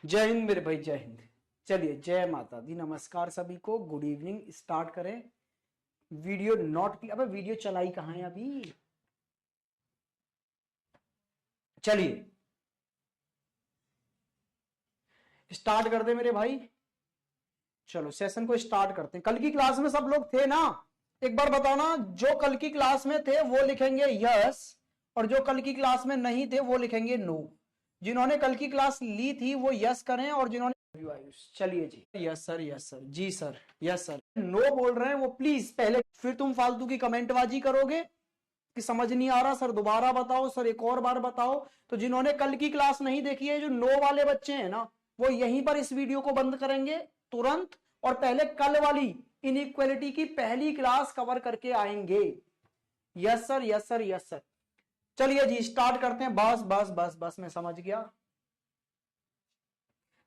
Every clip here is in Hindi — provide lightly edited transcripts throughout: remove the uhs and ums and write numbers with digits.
जय हिंद मेरे भाई, जय हिंद। चलिए, जय माता दी, नमस्कार सभी को, गुड इवनिंग। स्टार्ट करें। वीडियो नॉट की, अबे वीडियो चलाई कहां है अभी? चलिए स्टार्ट कर दे मेरे भाई। चलो सेशन को स्टार्ट करते हैं। कल की क्लास में सब लोग थे ना? एक बार बताओ ना, जो कल की क्लास में थे वो लिखेंगे यस, और जो कल की क्लास में नहीं थे वो लिखेंगे नो। जिन्होंने कल की क्लास ली थी वो यस करें, और जिन्होंने चलिए जी, यस सर, यस सर, जी सर, यस सर। नो बोल रहे हैं वो प्लीज पहले, फिर तुम फालतू की कमेंटबाजी करोगे कि समझ नहीं आ रहा सर, दोबारा बताओ सर, एक और बार बताओ। तो जिन्होंने कल की क्लास नहीं देखी है, जो नो वाले बच्चे हैं ना, वो यहीं पर इस वीडियो को बंद करेंगे तुरंत, और पहले कल वाली इनइक्वालिटी की पहली क्लास कवर करके आएंगे। Yes sir, yes sir, yes sir. चलिए जी स्टार्ट करते हैं। बस बस बस बस, मैं समझ गया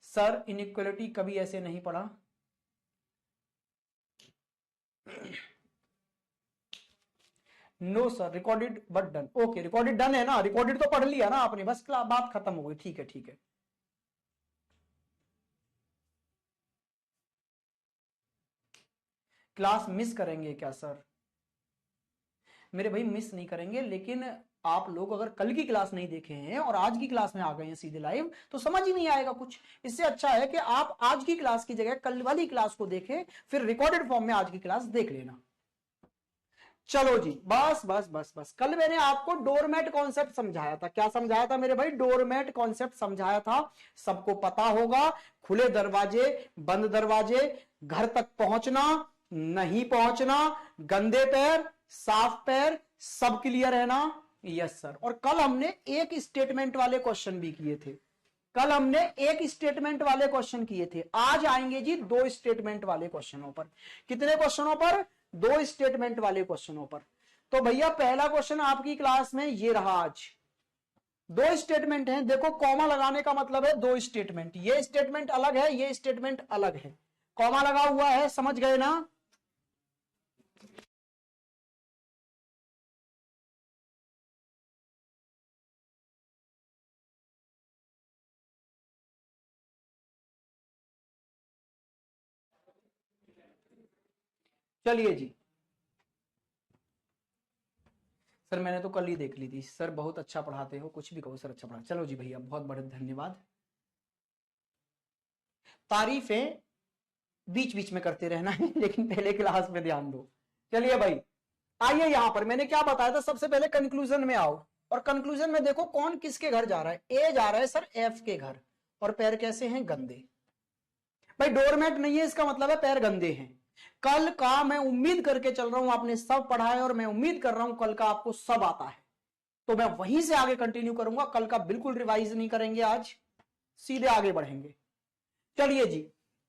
सर, इनइक्वालिटी कभी ऐसे नहीं पढ़ा। No sir, recorded but done. Okay, recorded done है ना? रिकॉर्डेड तो पढ़ लिया ना आपने, बस बात खत्म हो गई। ठीक है ठीक है। क्लास मिस करेंगे क्या सर? मेरे भाई मिस नहीं करेंगे, लेकिन आप लोग अगर कल की क्लास नहीं देखे हैं और आज की क्लास में आ गए हैं सीधे लाइव, तो समझ ही नहीं आएगा कुछ। इससे अच्छा है कि आप आज की क्लास की जगह कल वाली क्लास को देखें, फिर रिकॉर्डेड फॉर्म में आज की क्लास देख लेना। चलो जी, बस बस बस बस। कल मैंने आपको डोरमैट कॉन्सेप्ट समझाया था। क्या समझाया था मेरे भाई? डोरमैट कॉन्सेप्ट समझाया था। सबको पता होगा, खुले दरवाजे, बंद दरवाजे, घर तक पहुंचना, नहीं पहुंचना, गंदे पैर, साफ पैर, सब क्लियर है ना? Yes sir. और कल हमने एक स्टेटमेंट वाले क्वेश्चन भी किए थे। कल हमने एक स्टेटमेंट वाले क्वेश्चन किए थे। आज आएंगे जी दो स्टेटमेंट वाले क्वेश्चनों पर। कितने क्वेश्चनों पर? दो स्टेटमेंट वाले क्वेश्चनों पर। तो भैया पहला क्वेश्चन आपकी क्लास में ये रहा। आज दो स्टेटमेंट हैं। देखो, कॉमा लगाने का मतलब है दो स्टेटमेंट। ये स्टेटमेंट अलग है, ये स्टेटमेंट अलग है। कॉमा लगा हुआ है, समझ गए ना? चलिए जी सर, मैंने तो कल ही देख ली थी सर। बहुत अच्छा पढ़ाते हो, कुछ भी कहो सर, अच्छा पढ़ा। चलो जी भैया, बहुत बड़े धन्यवाद। तारीफें बीच बीच में करते रहना है, लेकिन पहले क्लास में ध्यान दो। चलिए भाई, आइए यहां पर मैंने क्या बताया था। सबसे पहले कंक्लूजन में आओ, और कंक्लूजन में देखो कौन किसके घर जा रहा है। ए जा रहा है सर एफ के घर, और पैर कैसे हैं? गंदे। भाई डोरमैट नहीं है, इसका मतलब है पैर गंदे हैं। कल का मैं उम्मीद करके चल रहा हूं आपने सब पढ़ा है, और मैं उम्मीद कर रहा हूं कल का आपको सब आता है। तो मैं वहीं से आगे कंटिन्यू करूंगा। कल का बिल्कुल रिवाइज नहीं करेंगे, आज सीधे आगे बढ़ेंगे। चलिए जी,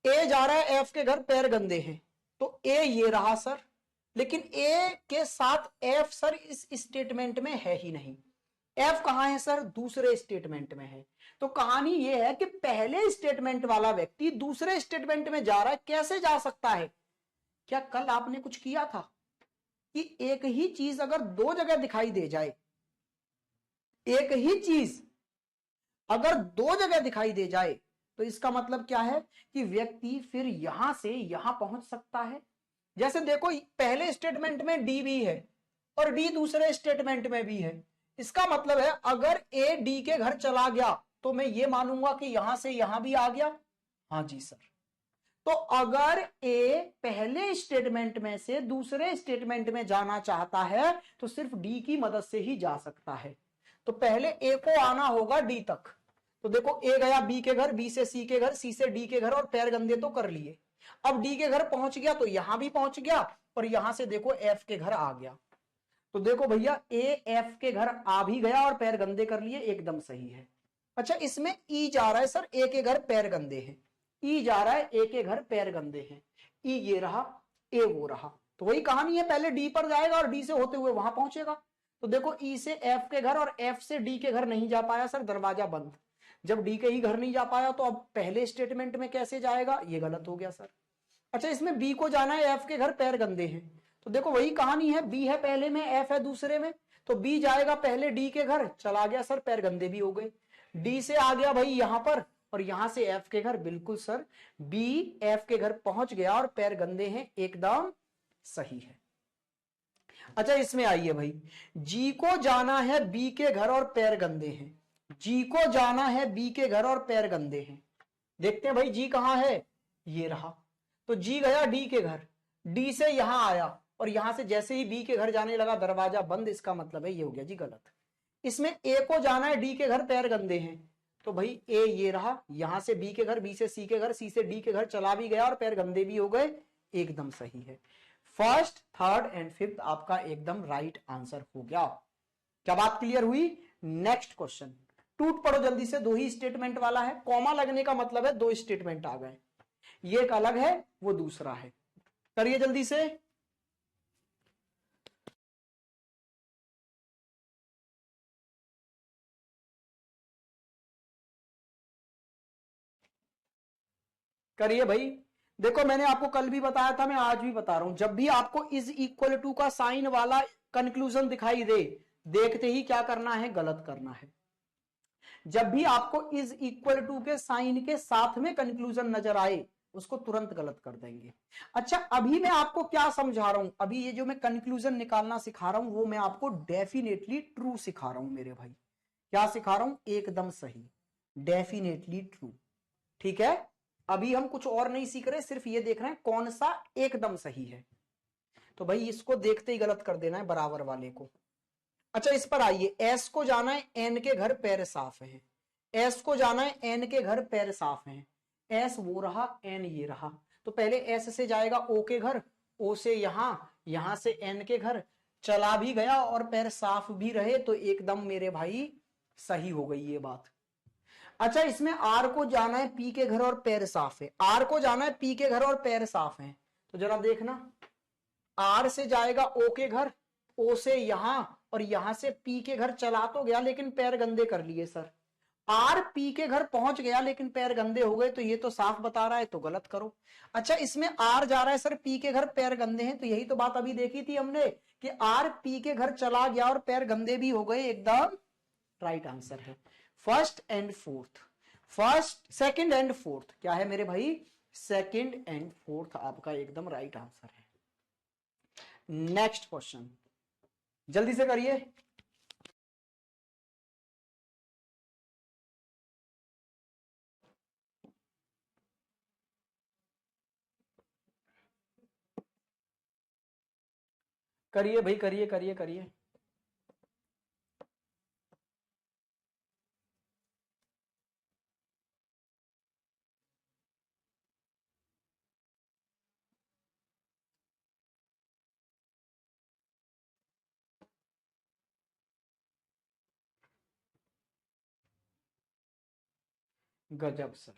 ए जा रहा है एफ के घर, पैर गंदे हैं। तो ए ये रहा सर, लेकिन ए के साथ एफ सर इस स्टेटमेंट में है ही नहीं। एफ कहां है सर? दूसरे स्टेटमेंट में है। तो कहानी यह है कि पहले स्टेटमेंट वाला व्यक्ति दूसरे स्टेटमेंट में जा रहा है। कैसे जा सकता है? क्या कल आपने कुछ किया था कि एक ही चीज अगर दो जगह दिखाई दे जाए, एक ही चीज अगर दो जगह दिखाई दे जाए, तो इसका मतलब क्या है कि व्यक्ति फिर यहां से यहां पहुंच सकता है। जैसे देखो, पहले स्टेटमेंट में डी भी है और डी दूसरे स्टेटमेंट में भी है। इसका मतलब है अगर ए डी के घर चला गया, तो मैं ये मानूंगा कि यहां से यहां भी आ गया। हाँ जी सर। तो अगर ए पहले स्टेटमेंट में से दूसरे स्टेटमेंट में जाना चाहता है, तो सिर्फ डी की मदद से ही जा सकता है। तो पहले ए को आना होगा डी तक। तो देखो, ए गया बी के घर, बी से सी के घर, सी से डी के घर, और पैर गंदे तो कर लिए। अब डी के घर पहुंच गया तो यहां भी पहुंच गया, और यहां से देखो एफ के घर आ गया। तो देखो भैया, ए एफ के घर आ भी गया और पैर गंदे कर लिए, एकदम सही है। अच्छा, इसमें ई जा रहा है सर ए के घर, पैर गंदे हैं। ई जा रहा है ए के घर, पैर गंदे हैं। ई ये रहा, ए वो रहा। तो वही कहानी है, पहले डी पर जाएगा और डी से होते हुए वहां पहुंचेगा। तो देखो, ई से एफ के घर और एफ से डी के घर नहीं जा पाया सर, दरवाजा बंद। जब डी के ही घर नहीं जा पाया, तो अब पहले स्टेटमेंट में कैसे जाएगा? ये गलत हो गया सर। अच्छा, इसमें बी को जाना है एफ के घर, पैर गंदे हैं। तो देखो वही कहानी है, बी है पहले में, एफ है दूसरे में। तो बी जाएगा पहले डी के घर, चला गया सर, पैर गंदे भी हो गए। डी से आ गया भाई यहां पर, और यहां से एफ के घर, बिल्कुल सर, बी एफ के घर पहुंच गया और पैर गंदे हैं, एकदम सही है। अच्छा इसमें आइए भाई, जी को जाना है बी के घर और पैर गंदे हैं, जी को जाना है बी के घर और पैर गंदे हैं। देखते हैं भाई जी कहां है, ये रहा। तो जी गया डी के घर, डी से यहां आया और यहां से जैसे ही बी के घर जाने लगा दरवाजा बंद, इसका मतलब है ये हो गया जी गलत। इसमें ए को जाना है डी के घर, पैर गंदे हैं, तो भाई ए ये रहा, यहां से बी के घर, बी से सी के घर, सी से डी के घर चला भी गया और पैर गंदे भी हो गए, एकदम सही है। फर्स्ट, थर्ड एंड फिफ्थ आपका एकदम राइट आंसर हो गया। क्या बात क्लियर हुई? नेक्स्ट क्वेश्चन, टूट पड़ो जल्दी से, दो ही स्टेटमेंट वाला है, कॉमा लगने का मतलब है दो स्टेटमेंट आ गए, ये एक अलग है वो दूसरा है, करिए जल्दी से। करिए भाई। देखो मैंने आपको कल भी बताया था, मैं आज भी बता रहा हूं, जब भी आपको इज इक्वल टू का साइन वाला कंक्लूजन दिखाई दे, देखते ही क्या करना है, गलत करना है। जब भी आपको इज इक्वल टू के साइन के साथ में कंक्लूजन नजर आए, उसको तुरंत गलत कर देंगे। अच्छा अभी मैं आपको क्या समझा रहा हूं, अभी ये जो मैं कंक्लूजन निकालना सिखा रहा हूं वो मैं आपको डेफिनेटली ट्रू सिखा रहा हूं मेरे भाई। क्या सिखा रहा हूं? एकदम सही, डेफिनेटली ट्रू। ठीक है, अभी हम कुछ और नहीं सीख रहे, सिर्फ ये देख रहे हैं कौन सा एकदम सही है। तो भाई इसको देखते ही गलत कर देना है, बराबर वाले को। अच्छा इस पर आइए, एस को जाना है एन के घर पैर साफ है, एस को जाना है एन के घर पैर साफ है, एस वो रहा एन ये रहा, तो पहले एस से जाएगा ओ के घर, ओ से यहां, यहां से एन के घर चला भी गया और पैर साफ भी रहे, तो एकदम मेरे भाई सही हो गई ये बात। अच्छा इसमें आर को जाना है पी के घर और पैर साफ है, आर को जाना है पी के घर और पैर साफ है, तो जरा देखना, आर से जाएगा ओ के घर, ओ से यहां और यहां से पी के घर चला तो गया लेकिन पैर गंदे कर लिए सर, आर पी के घर पहुंच गया लेकिन पैर गंदे हो गए, तो ये तो साफ बता रहा है, तो गलत करो। अच्छा इसमें आर जा रहा है सर पी के घर, पैर गंदे हैं, तो यही तो बात अभी देखी थी हमने कि आर पी के घर चला गया और पैर गंदे भी हो गए, एकदम राइट आंसर है। First and fourth, first second and fourth क्या है मेरे भाई, सेकंड एंड फोर्थ आपका एकदम राइट आंसर है। नेक्स्ट क्वेश्चन जल्दी से करिए। करिए भाई करिए करिए करिए। गजब सर,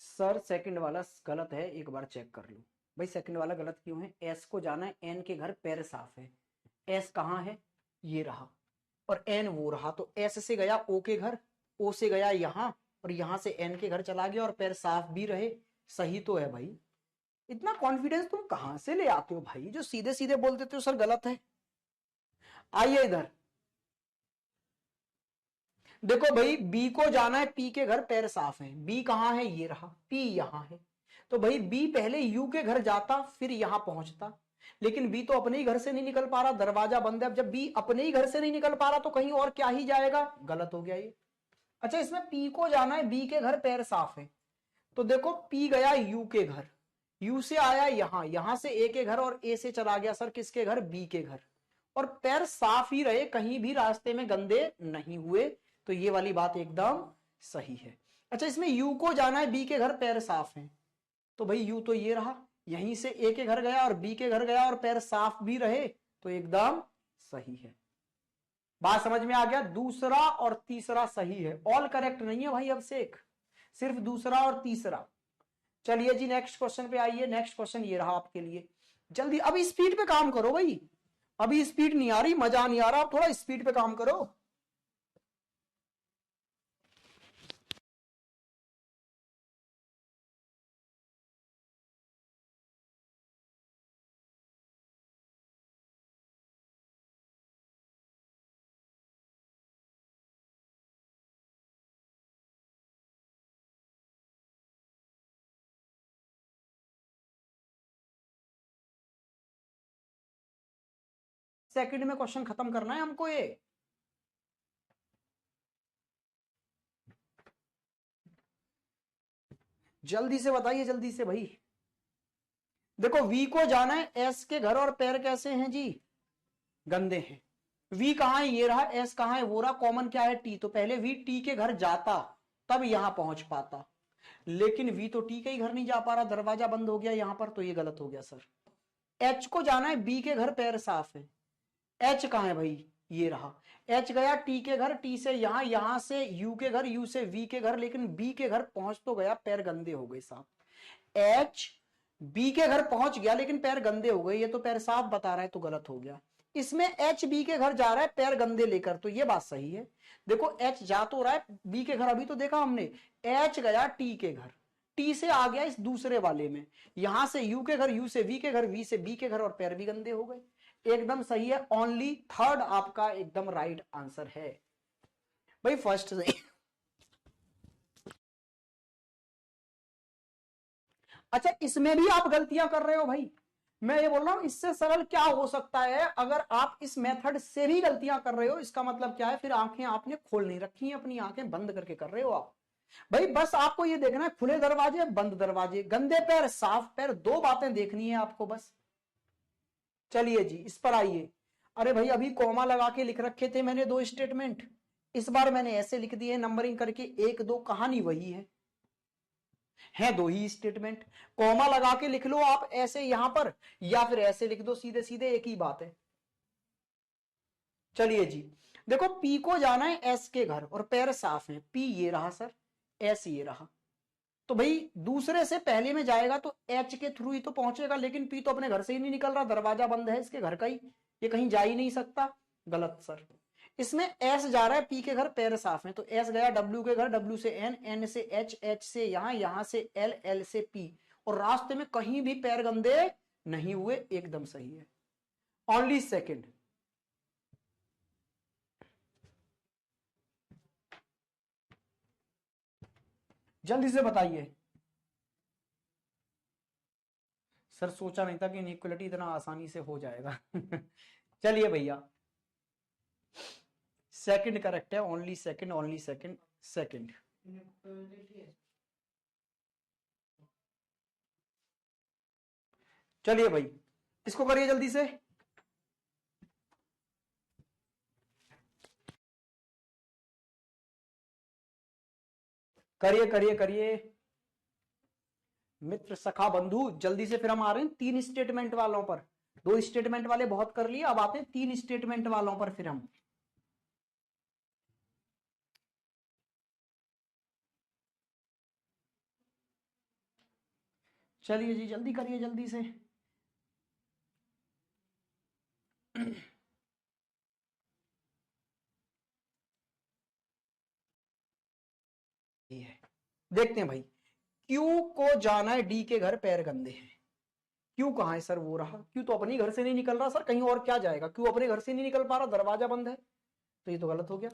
सर सेकंड वाला गलत है, एक बार चेक कर लो। भाई सेकंड वाला गलत क्यों है, एस को जाना है एन के घर पैर साफ है, एस कहां है, ये रहा, और एन वो रहा, तो एस से गया ओ के घर, ओ से गया यहां और यहां से एन के घर चला गया और पैर साफ भी रहे, सही तो है भाई। इतना कॉन्फिडेंस तुम कहां से ले आते हो भाई, जो सीधे सीधे बोल देते हो सर गलत है। आइए इधर, देखो भाई बी को जाना है पी के घर पैर साफ है, बी कहां है, ये रहा, पी यहां है, तो भाई बी पहले यू के घर जाता फिर यहां पहुंचता, लेकिन बी तो अपने ही घर से नहीं निकल पा रहा, दरवाजा बंद है, अब जब बी अपने ही घर से नहीं निकल पा रहा तो कहीं और क्या ही जाएगा, गलत हो गया ये। अच्छा इसमें पी को जाना है बी के घर पैर साफ है, तो देखो पी गया यू के घर, यू से आया यहां, यहां से ए के घर और ए से चला गया सर किसके घर, बी के घर, और पैर साफ ही रहे, कहीं भी रास्ते में गंदे नहीं हुए, तो ये वाली बात एकदम सही है। अच्छा इसमें यू को जाना है बी के घर पैर साफ है, तो भाई यू तो ये रहा, यहीं से ए के घर गया और बी के घर गया और पैर साफ भी रहे, तो एकदम सही है। बात समझ में आ गया, दूसरा और तीसरा सही है, ऑल करेक्ट नहीं है भाई अब से, एक सिर्फ दूसरा और तीसरा। चलिए जी नेक्स्ट क्वेश्चन पे आइए, नेक्स्ट क्वेश्चन ये रहा आपके लिए, जल्दी अभी स्पीड पे काम करो भाई, अभी स्पीड नहीं आ रही, मजा नहीं आ रहा, आप थोड़ा स्पीड पे काम करो। सेकंड में क्वेश्चन खत्म करना है हमको ये। जल्दी से बताइए, जल्दी से भाई। देखो वी को जाना है एस के घर और पैर कैसे हैं जी, गंदे हैं। वी कहां है, ये रहा। एस कहां है, वो रहा। कॉमन क्या है, टी। तो पहले वी टी के घर जाता तब यहां पहुंच पाता, लेकिन वी तो टी के ही घर नहीं जा पा रहा, दरवाजा बंद हो गया यहां पर, तो ये गलत हो गया सर। एच को जाना है बी के घर, पैर साफ है। एच कहां है भाई, ये रहा। एच गया टी के घर, टी से यहां, यहां से यू के घर, यू से वी के घर, लेकिन बी के घर पहुंच तो गया, पैर गंदे हो गए साहब। एच बी के घर पहुंच गया लेकिन पैर गंदे हो गए, ये तो पैर साफ बता रहा है, तो गलत हो गया। इसमें एच बी के घर जा रहा है पैर गंदे लेकर, तो ये बात सही है। देखो एच जा तो रहा है बी के घर, अभी तो देखा हमने। एच गया टी के घर, टी से आ गया इस दूसरे वाले में, यहां से यू के घर, यू से वी के घर, वी से बी के घर, और पैर भी गंदे हो गए। एकदम सही है, ओनली थर्ड आपका एकदम राइट आंसर है भाई, फर्स्ट से। अच्छा इसमें भी आप गलतियां कर रहे हो भाई, मैं ये बोल रहा हूं इससे सरल क्या हो सकता है। अगर आप इस मेथड से भी गलतियां कर रहे हो, इसका मतलब क्या है, फिर आंखें आपने खोल नहीं रखी हैं, अपनी आंखें बंद करके कर रहे हो आप भाई। बस आपको ये देखना है, खुले दरवाजे बंद दरवाजे, गंदे पैर साफ पैर, दो बातें देखनी है आपको बस। चलिए जी इस पर आइए। अरे भाई अभी कॉमा लगा के लिख रखे थे मैंने दो स्टेटमेंट, इस बार मैंने ऐसे लिख दिए नंबरिंग करके, एक दो, कहानी वही है दो ही स्टेटमेंट। कॉमा लगा के लिख लो आप ऐसे यहां पर, या फिर ऐसे लिख दो सीधे सीधे, एक ही बात है। चलिए जी देखो, पी को जाना है एस के घर और पैर साफ है, पी ये रहा सर, एस ये रहा। तो भाई दूसरे से पहले में जाएगा तो एच के थ्रू ही तो पहुंचेगा, लेकिन पी तो अपने घर से ही नहीं निकल रहा, दरवाजा बंद है इसके घर का ही, ये कहीं जा ही नहीं सकता, गलत सर। इसमें एस जा रहा है पी के घर, पैर साफ है, तो एस गया डब्ल्यू के घर, डब्ल्यू से एन, एन से एच, एच से यहां, यहां से एल, एल से पी, और रास्ते में कहीं भी पैर गंदे नहीं हुए, एकदम सही है। Only second. जल्दी से बताइए सर, सोचा नहीं था कि इनइक्वलिटी इतना आसानी से हो जाएगा। चलिए भैया, सेकंड करेक्ट है, only second, only second, second. चलिए भाई इसको करिए जल्दी से। करिए करिए करिए मित्र सखा बंधु, जल्दी से। फिर हम आ रहे हैं तीन स्टेटमेंट वालों पर, दो स्टेटमेंट वाले बहुत कर लिए, अब आते हैं तीन स्टेटमेंट वालों पर फिर हम। चलिए जी जल्दी करिए, जल्दी से। देखते हैं भाई, क्यू को जाना है डी के घर, पैर गंदे हैं। क्यू कहां है सर, वो रहा। क्यू तो अपनी घर से नहीं निकल रहा सर, कहीं और क्या जाएगा, क्यू अपने घर से नहीं निकल पा रहा, दरवाजा बंद है, तो ये तो गलत हो गया।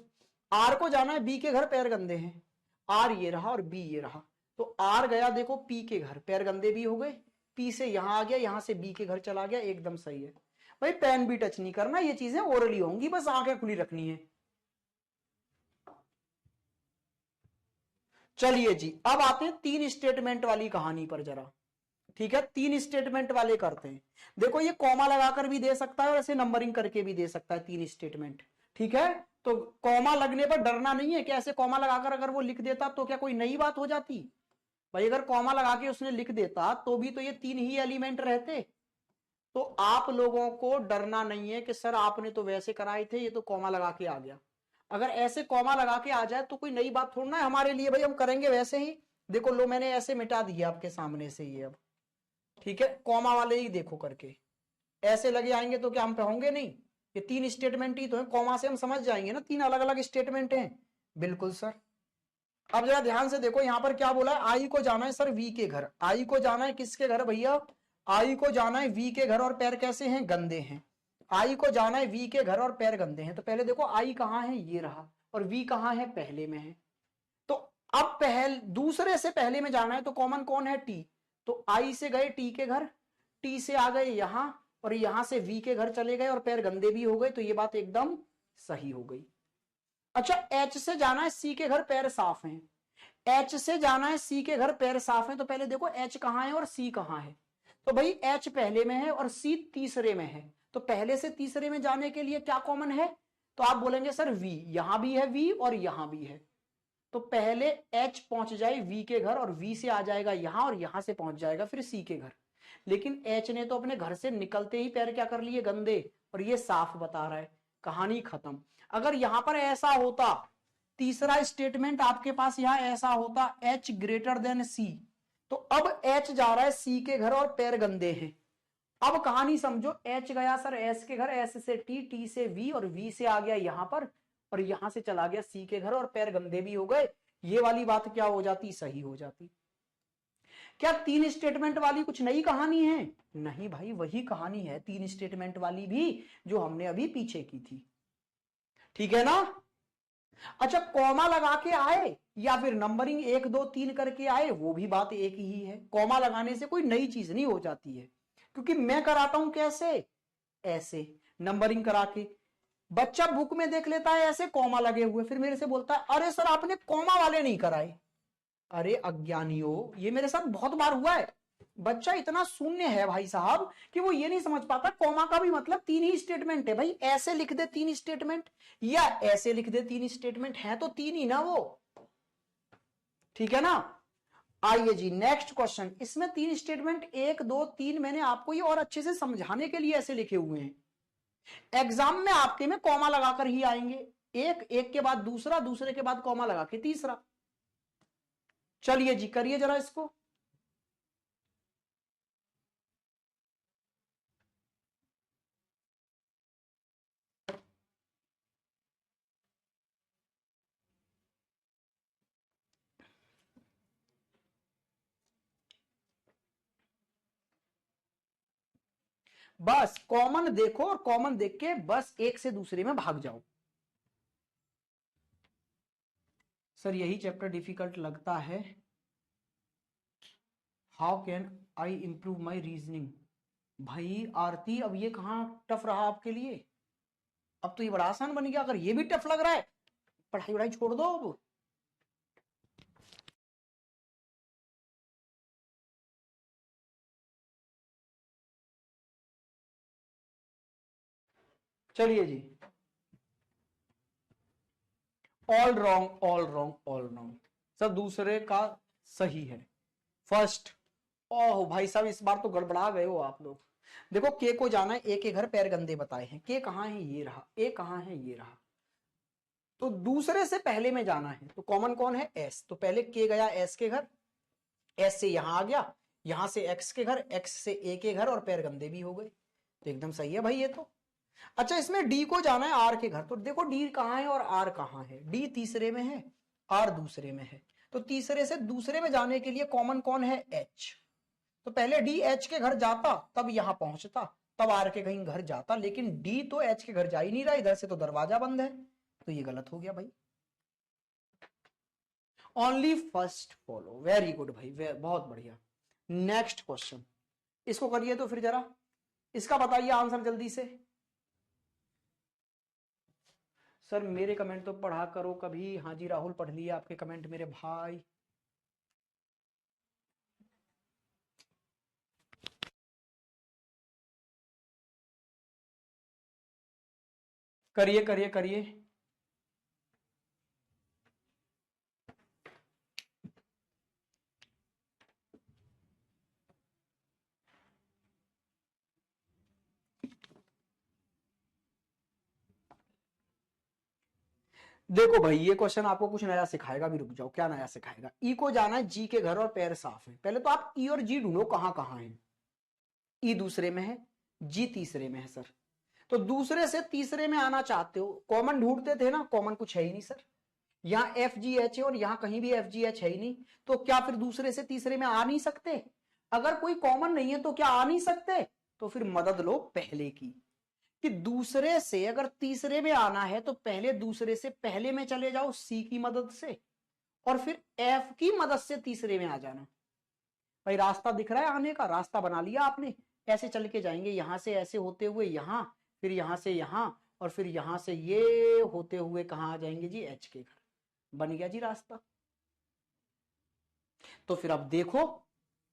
आर को जाना है बी के घर, पैर गंदे हैं। आर ये रहा और बी ये रहा, तो आर गया देखो पी के घर, पैर गंदे भी हो गए, पी से यहां आ गया, यहां से बी के घर चला गया, एकदम सही है भाई। पेन भी टच नहीं करना, ये चीजें ओरली होंगी, बस आंखें खुली रखनी है। चलिए जी अब आते हैं तीन स्टेटमेंट वाली कहानी पर जरा, ठीक है। तीन स्टेटमेंट वाले करते हैं। देखो ये कॉमा लगाकर भी दे सकता है और ऐसे नंबरिंग करके भी दे सकता है, तीन स्टेटमेंट, ठीक है। तो कॉमा लगने पर डरना नहीं है कि ऐसे कॉमा लगाकर अगर वो लिख देता तो क्या कोई नई बात हो जाती भाई। अगर कॉमा लगा के उसने लिख देता तो भी तो ये तीन ही एलिमेंट रहते। तो आप लोगों को डरना नहीं है कि सर आपने तो वैसे कराए थे, ये तो कॉमा लगा के आ गया। अगर ऐसे कॉमा लगा के आ जाए तो कोई नई बात थोड़ा ना है हमारे लिए भाई, हम करेंगे वैसे ही। देखो लो मैंने ऐसे मिटा दिया आपके सामने से ये, अब ठीक है, कॉमा वाले ही देखो करके, ऐसे लगे आएंगे तो क्या हम पे होंगे नहीं। ये तीन स्टेटमेंट ही तो है, कॉमा से हम समझ जाएंगे ना तीन अलग अलग स्टेटमेंट हैं। बिल्कुल सर। अब जरा ध्यान से देखो यहां पर क्या बोला है, आई को जाना है सर वी के घर। आई को जाना है किसके घर भैया, आई को जाना है वी के घर और पैर कैसे हैं, गंदे हैं। आई को जाना है वी के घर और पैर गंदे हैं, तो पहले देखो आई कहां है, ये रहा, और वी कहां है, पहले में है। तो अब दूसरे से पहले में जाना है तो कॉमन कौन है, टी। तो आई से गए टी के घर, टी से आ गए यहां, और यहां से वी के घर चले गए और पैर गंदे भी हो गए, तो ये बात एकदम सही हो गई। अच्छा, एच से जाना है सी के घर, पैर साफ हैं। एच से जाना है सी के घर, पैर साफ हैं, तो पहले देखो एच कहां है और सी कहां है। तो भाई एच पहले में है और सी तीसरे में है, तो पहले से तीसरे में जाने के लिए क्या कॉमन है, तो आप बोलेंगे सर वी, यहां भी है वी और यहां भी है, तो पहले एच पहुंच जाए वी के घर और वी से आ जाएगा यहां और यहां से पहुंच जाएगा फिर सी के घर। लेकिन एच ने तो अपने घर से निकलते ही पैर क्या कर लिए, गंदे, और ये साफ बता रहा है, कहानी खत्म। अगर यहां पर ऐसा होता, तीसरा स्टेटमेंट आपके पास यहां ऐसा होता एच ग्रेटर देन सी, तो अब एच जा रहा है सी के घर और पैर गंदे हैं। अब कहानी समझो, एच गया सर एस के घर, एस से टी, टी से वी और वी से आ गया यहां पर, और यहां से चला गया सी के घर और पैर गंदे भी हो गए। ये वाली बात क्या हो जाती, सही हो जाती। क्या तीन स्टेटमेंट वाली कुछ नई कहानी है? नहीं भाई, वही कहानी है तीन स्टेटमेंट वाली भी जो हमने अभी पीछे की थी, ठीक है ना। अच्छा, कॉमा लगा के आए या फिर नंबरिंग 1 2 3 करके आए, वो भी बात एक ही है। कॉमा लगाने से कोई नई चीज नहीं हो जाती है, क्योंकि मैं कराता हूं कैसे, ऐसे नंबरिंग करा के। बच्चा बुक में देख लेता है ऐसे कॉमा लगे हुए, फिर मेरे से बोलता है अरे सर आपने कॉमा वाले नहीं कराए। अरे अज्ञानियों, ये मेरे साथ बहुत बार हुआ है। बच्चा इतना शून्य है भाई साहब कि वो ये नहीं समझ पाता कॉमा का भी मतलब तीन ही स्टेटमेंट है। भाई ऐसे लिख दे तीन स्टेटमेंट या ऐसे लिख दे तीन स्टेटमेंट, है तो तीन ही ना वो, ठीक है ना। आइए जी नेक्स्ट क्वेश्चन, इसमें तीन स्टेटमेंट 1 2 3 मैंने आपको ये और अच्छे से समझाने के लिए ऐसे लिखे हुए हैं। एग्जाम में आपके में कॉमा लगाकर ही आएंगे, एक एक के बाद दूसरा, दूसरे के बाद कॉमा लगा के तीसरा। चलिए जी करिए जरा इसको। बस कॉमन देखो और कॉमन देख के बस एक से दूसरे में भाग जाओ। सर यही चैप्टर डिफिकल्ट लगता है, how can I improve my reasoning. भाई आरती, अब ये कहां टफ रहा आपके लिए, अब तो ये बड़ा आसान बन गया। अगर ये भी टफ लग रहा है, पढ़ाई वढ़ाई छोड़ दो अब। चलिए जी, all wrong all wrong all wrong, सब दूसरे का सही है। फर्स्ट, ओह भाई साहब इस बार तो गड़बड़ा गए हो आप लोग। देखो के को जाना है ए के घर, पैर गंदे बताए हैं, के कहां है, ये रहा, ए कहां है, ये रहा, तो दूसरे से पहले में जाना है, तो कॉमन कौन है, एस, तो पहले के गया एस के घर, एस से यहां आ गया, यहां से एक्स के घर, एक्स से ए के घर और पैर गंदे भी हो गए, तो एकदम सही है भाई ये तो। अच्छा, इसमें डी को जाना है आर के घर, तो देखो डी कहां है और आर कहां है, डी तीसरे में है, आर दूसरे में है, तो तीसरे से दूसरे में जाने के लिए कॉमन कौन है, एच, तो पहले डी एच के घर जाता तब यहां पहुंचता, तब आर के कहीं घर जाता, लेकिन डी तो एच के घर जा ही नहीं रहा, इधर से तो दरवाजा बंद है, तो ये गलत हो गया भाई। Only first follow, very good भाई, बहुत बढ़िया। नेक्स्ट क्वेश्चन, इसको करिए तो फिर जरा, इसका बताइए आंसर जल्दी से। सर मेरे कमेंट तो पढ़ा करो कभी। हाँ जी राहुल, पढ़ लिए आपके कमेंट मेरे भाई। करिए करिए करिए। देखो भाई ये क्वेश्चन आपको कुछ नया सिखाएगा भी, रुक जाओ, क्या नया सिखाएगा। ई को जाना है जी के घर और पैर साफ है, पहले तो आप ई और जी ढूंढो कहां कहां है। ई दूसरे में है, जी तीसरे में है सर, तो दूसरे से तीसरे में आना चाहते हो, कॉमन ढूंढते थे ना, कॉमन कुछ है ही नहीं सर, यहाँ एफ जी एच है और यहाँ कहीं भी एफ जी एच है ही नहीं, तो क्या फिर दूसरे से तीसरे में आ नहीं सकते? अगर कोई कॉमन नहीं है तो क्या आ नहीं सकते? तो फिर मदद लो पहले की, कि दूसरे से अगर तीसरे में आना है तो पहले दूसरे से पहले में चले जाओ सी की मदद से, और फिर एफ की मदद से तीसरे में आ जाना। भाई रास्ता दिख रहा है आने का, रास्ता बना लिया आपने, ऐसे चल के जाएंगे, यहां से ऐसे होते हुए यहां, फिर यहां से यहां, और फिर यहां से ये होते हुए कहां आ जाएंगे जी, एच के घर। बन गया जी रास्ता। तो फिर अब देखो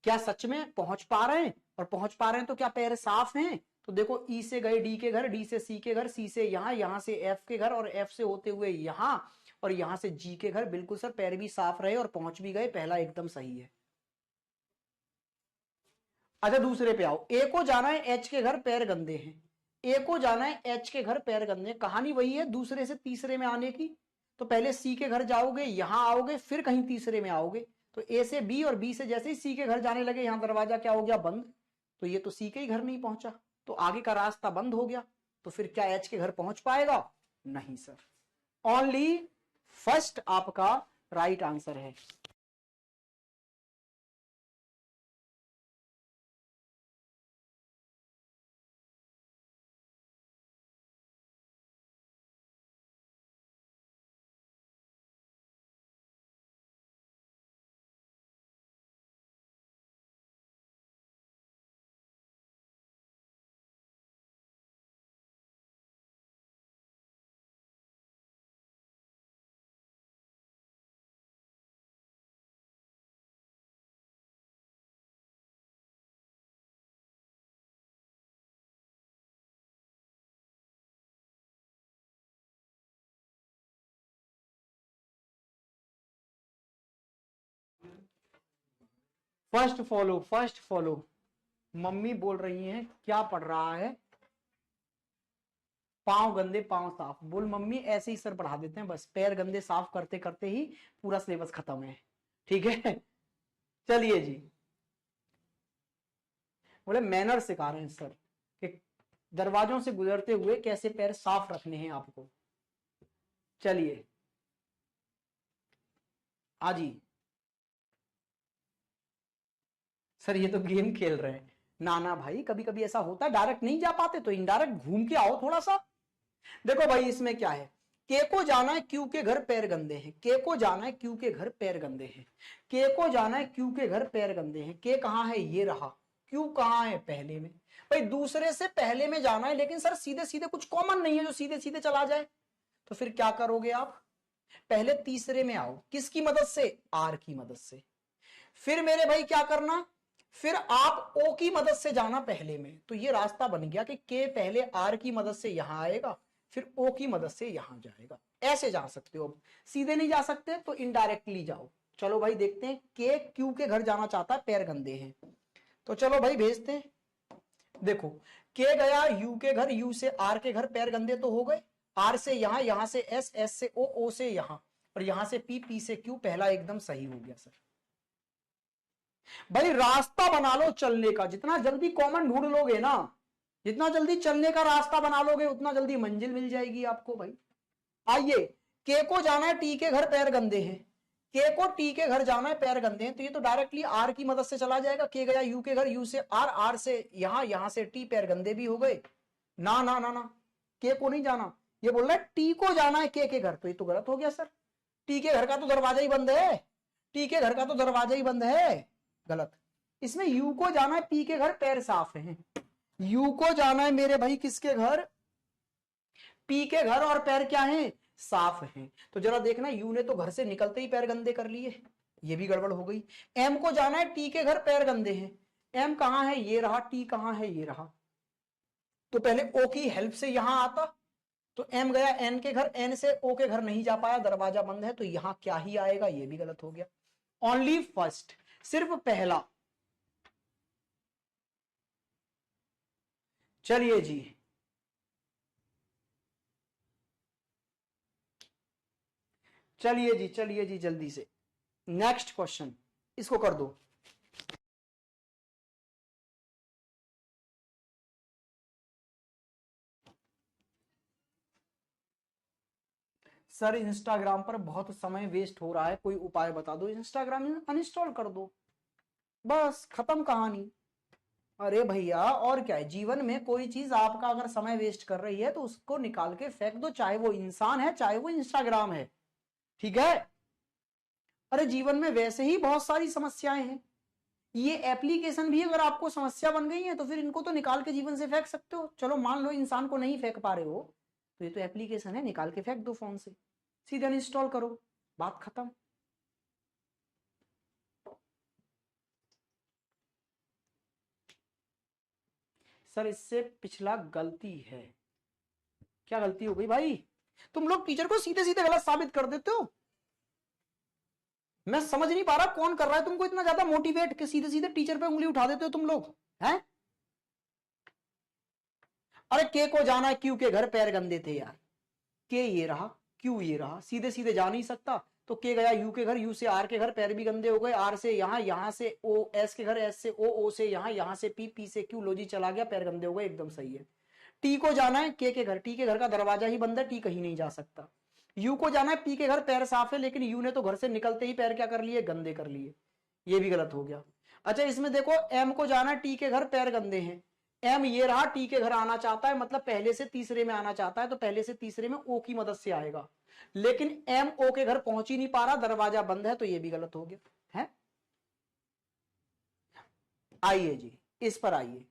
क्या सच में पहुंच पा रहे हैं, और पहुंच पा रहे हैं तो क्या पैर साफ हैं? तो देखो ई से गए डी के घर, डी से सी के घर, सी से यहां, यहां से एफ के घर, और एफ से होते हुए यहां, और यहां से जी के घर। बिल्कुल सर, पैर भी साफ रहे और पहुंच भी गए, पहला एकदम सही है। अच्छा दूसरे पे आओ, ए को जाना है एच के घर, पैर गंदे हैं। ए को जाना है एच के घर, पैर गंदे हैं। कहानी वही है दूसरे से तीसरे में आने की। तो पहले सी के घर जाओगे, यहां आओगे, फिर कहीं तीसरे में आओगे। तो ए से बी, और बी से जैसे ही सी के घर जाने लगे, यहां दरवाजा क्या हो गया, बंद। तो ये तो सी के ही घर नहीं पहुंचा, तो आगे का रास्ता बंद हो गया। तो फिर क्या एच के घर पहुंच पाएगा? नहीं सर, ओनली फर्स्ट आपका राइट आंसर है। First follow, first follow. Mummy बोल रही हैं क्या पढ़ रहा है? पांव गंदे पांव साफ। बोल मम्मी ऐसे ही सर पढ़ा देते हैं, बस पैर गंदे साफ करते करते ही पूरा सिलेबस खत्म है। ठीक है चलिए जी। बोले मैनर सिखा रहे हैं सर कि दरवाजों से गुजरते हुए कैसे पैर साफ रखने हैं आपको। चलिए आजी। सर ये तो गेम खेल रहे हैं। ना ना भाई, कभी कभी ऐसा होता है, डायरेक्ट नहीं जा पाते तो इनडायरेक्ट घूम के आओ थोड़ा सा। देखो भाई इसमें क्या है, के को जाना है क्यू के घर, पैर गंदे हैं। के को जाना है क्यू के घर, पैर गंदे हैं। के को जाना है क्यू के घर, पैर गंदे हैं। के कहां है, ये रहा। क्यू कहां है, पहले में। भाई दूसरे से पहले में जाना है, लेकिन सर सीधे सीधे कुछ कॉमन नहीं है जो सीधे सीधे चला जाए। तो फिर क्या करोगे आप, पहले तीसरे में आओ, किसकी मदद से, आर की मदद से। फिर मेरे भाई क्या करना, फिर आप ओ की मदद से जाना पहले में। तो ये रास्ता बन गया कि के पहले आर की मदद से यहां आएगा, फिर ओ की मदद से यहां जाएगा। ऐसे जा सकते हो, सीधे नहीं जा सकते तो इनडायरेक्टली जाओ। चलो भाई देखते हैं, के क्यू के घर जाना चाहता है, पैर गंदे हैं। तो चलो भाई भेजते हैं। देखो के गया यू के घर, यू से आर के घर, पैर गंदे तो हो गए। आर से यहां, यहां से एस, एस से ओ, ओ से यहां, और यहां से पी, पी से क्यू। पहला एकदम सही हो गया सर। भाई रास्ता बना लो चलने का, जितना जल्दी कॉमन ढूंढ लोगे ना, जितना जल्दी चलने का रास्ता बना लोगे, उतना जल्दी मंजिल मिल जाएगी आपको। भाई आइए, के को जाना है टी के घर, पैर गंदे हैं। के को टी के घर जाना है, पैर गंदे हैं, तो ये तो डायरेक्टली आर की मदद से चला जाएगा। के गया यू के घर, यू से आर, आर से यहां, यहां से टी, पैर गंदे भी हो गए। ना ना ना ना, के को नहीं जाना, ये बोल रहा है टी को जाना है के घर। तो ये तो गलत हो गया सर, टी के घर का तो दरवाजा ही बंद है, टी के घर का तो दरवाजा ही बंद है। गलत। इसमें यू को जाना है पी के घर, पैर साफ हैं। यू को जाना है मेरे भाई किसके घर, पी के घर, और पैर क्या हैं, साफ हैं। तो जरा देखना, यू ने तो घर से निकलते ही पैर गंदे कर लिए, ये भी गड़बड़ हो गई। एम को जाना है टी के घर, पैर गंदे हैं। एम कहां है, ये रहा। टी कहां है, ये रहा। तो पहले ओ की हेल्प से यहां आता, तो एम गया एन के घर, एन से ओ के घर नहीं जा पाया, दरवाजा बंद है, तो यहां क्या ही आएगा, ये भी गलत हो गया। ओनली फर्स्ट, सिर्फ पहला। चलिए जी, चलिए जी, चलिए जी, जल्दी से नेक्स्ट क्वेश्चन, इसको कर दो। सर इंस्टाग्राम पर बहुत समय वेस्ट हो रहा है, कोई उपाय बता दो। इंस्टाग्राम अनइंस्टॉल कर दो, बस खत्म कहानी। अरे भैया और क्या है, जीवन में कोई चीज आपका अगर समय वेस्ट कर रही है तो उसको निकाल के फेंक दो, चाहे वो इंसान है चाहे वो इंस्टाग्राम है। ठीक है, अरे जीवन में वैसे ही बहुत सारी समस्याएं हैं, ये एप्लीकेशन भी अगर आपको समस्या बन गई है तो फिर इनको तो निकाल के जीवन से फेंक सकते हो। चलो मान लो इंसान को नहीं फेंक पा रहे हो, तो ये तो एप्लीकेशन है, निकाल के फेंक दो फोन से, सीधा इंस्टॉल करो, बात खत्म। सर इससे पिछला गलती है। क्या गलती हो गई भाई? तुम लोग टीचर को सीधे सीधे गलत साबित कर देते हो। मैं समझ नहीं पा रहा कौन कर रहा है तुमको इतना ज्यादा मोटिवेट कि सीधे सीधे टीचर पे उंगली उठा देते हो तुम लोग हैं। अरे के को जाना है, क्यू के घर पैर गंदे थे यार, के ये रहा, क्यू ये रहा, सीधे सीधे जा नहीं सकता, तो के गया यू के घर, यू से आर के घर, पैर भी गंदे हो गए, आर से यहां, यहां से ओ एस के घर, एस से ओ, ओ से यहां, यहां से पी, पी से क्यू, लोजी चला गया, पैर गंदे हो गए, एकदम सही है। टी को जाना है के घर, टी के घर का दरवाजा ही बंद है, टी कहीं नहीं जा सकता। यू को जाना है पी के घर, पैर साफ है, लेकिन यू ने तो घर से निकलते ही पैर क्या कर लिए, गंदे कर लिए, ये भी गलत हो गया। अच्छा इसमें देखो एम को जाना है टी के घर, पैर गंदे हैं, एम ये रहा, टी के घर आना चाहता है, मतलब पहले से तीसरे में आना चाहता है, तो पहले से तीसरे में ओ की मदद से आएगा, लेकिन एम ओ के घर पहुंच ही नहीं पा रहा, दरवाजा बंद है, तो ये भी गलत हो गया है। आइए जी इस पर आइए,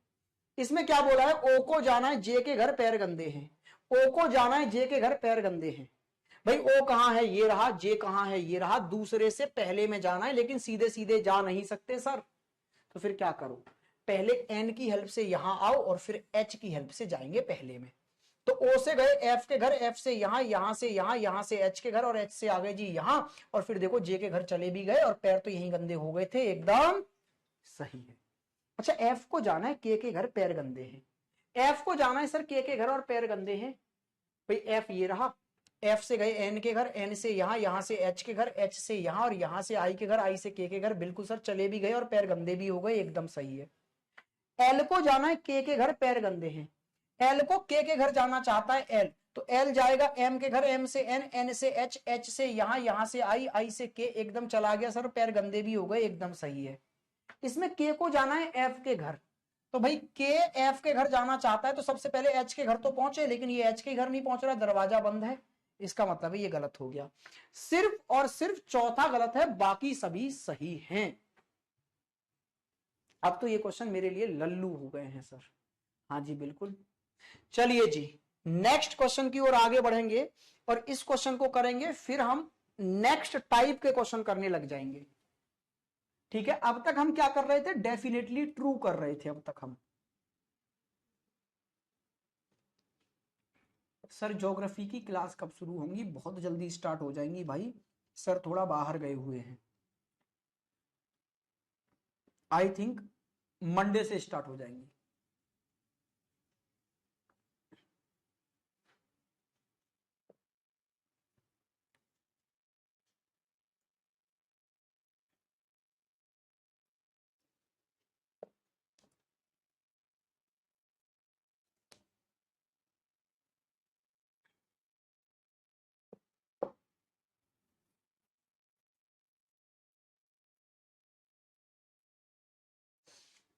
इसमें क्या बोला है, ओ को जाना है जे के घर, पैर गंदे हैं, ओ को जाना है जे के घर, पैर गंदे हैं। भाई ओ कहां है, ये रहा, जे कहां है, ये रहा, दूसरे से पहले में जाना है, लेकिन सीधे सीधे जा नहीं सकते सर, तो फिर क्या करो, पहले एन की हेल्प से यहां आओ और फिर एच की हेल्प से जाएंगे पहले में। तो ओ से गए एफ के घर, एफ से यहां, यहां से यहां, यहां से एच के घर, और एच से आ गए जी यहां, और फिर देखो जे के घर चले भी गए और पैर तो यहीं गंदे हो गए थे, एकदम सही है। अच्छा एफ को जाना है के घर, पैर गंदे हैं, एफ को जाना है सर के घर और पैर गंदे हैं। भाई एफ ये रहा, एफ से गए एन के घर, एन से यहां, यहां से एच के घर, एच से यहां, और यहां से आई के घर, आई से के घर, बिल्कुल सर चले भी गए और पैर गंदे भी हो गए, एकदम सही है। एल को जाना है के घर, पैर गंदे हैं, एल को के घर जाना चाहता है एल, तो एल जाएगा एम के घर, एम से एन, एन से एच, एच से यहां, यहां से आई, आई से के, एकदम चला गया सर, पैर गंदे भी हो गए, एकदम सही है। इसमें के को जाना है एफ के घर, तो भाई के एफ के घर जाना चाहता है, तो सबसे पहले एच के घर तो पहुंचे, लेकिन ये एच के घर नहीं पहुंच रहा, दरवाजा बंद है, इसका मतलब है ये गलत हो गया। सिर्फ और सिर्फ चौथा गलत है, बाकी सभी सही हैं। अब तो ये क्वेश्चन मेरे लिए लल्लू हो गए हैं सर। हाँ जी बिल्कुल। चलिए जी नेक्स्ट क्वेश्चन की ओर आगे बढ़ेंगे, और इस क्वेश्चन को करेंगे, फिर हम नेक्स्ट टाइप के क्वेश्चन करने लग जाएंगे। ठीक है, अब तक हम क्या कर रहे थे, डेफिनेटली ट्रू कर रहे थे अब तक हम। सर ज्योग्राफी की क्लास कब शुरू होंगी? बहुत जल्दी स्टार्ट हो जाएंगी भाई, सर थोड़ा बाहर गए हुए हैं, आई थिंक मंडे से स्टार्ट हो जाएंगी।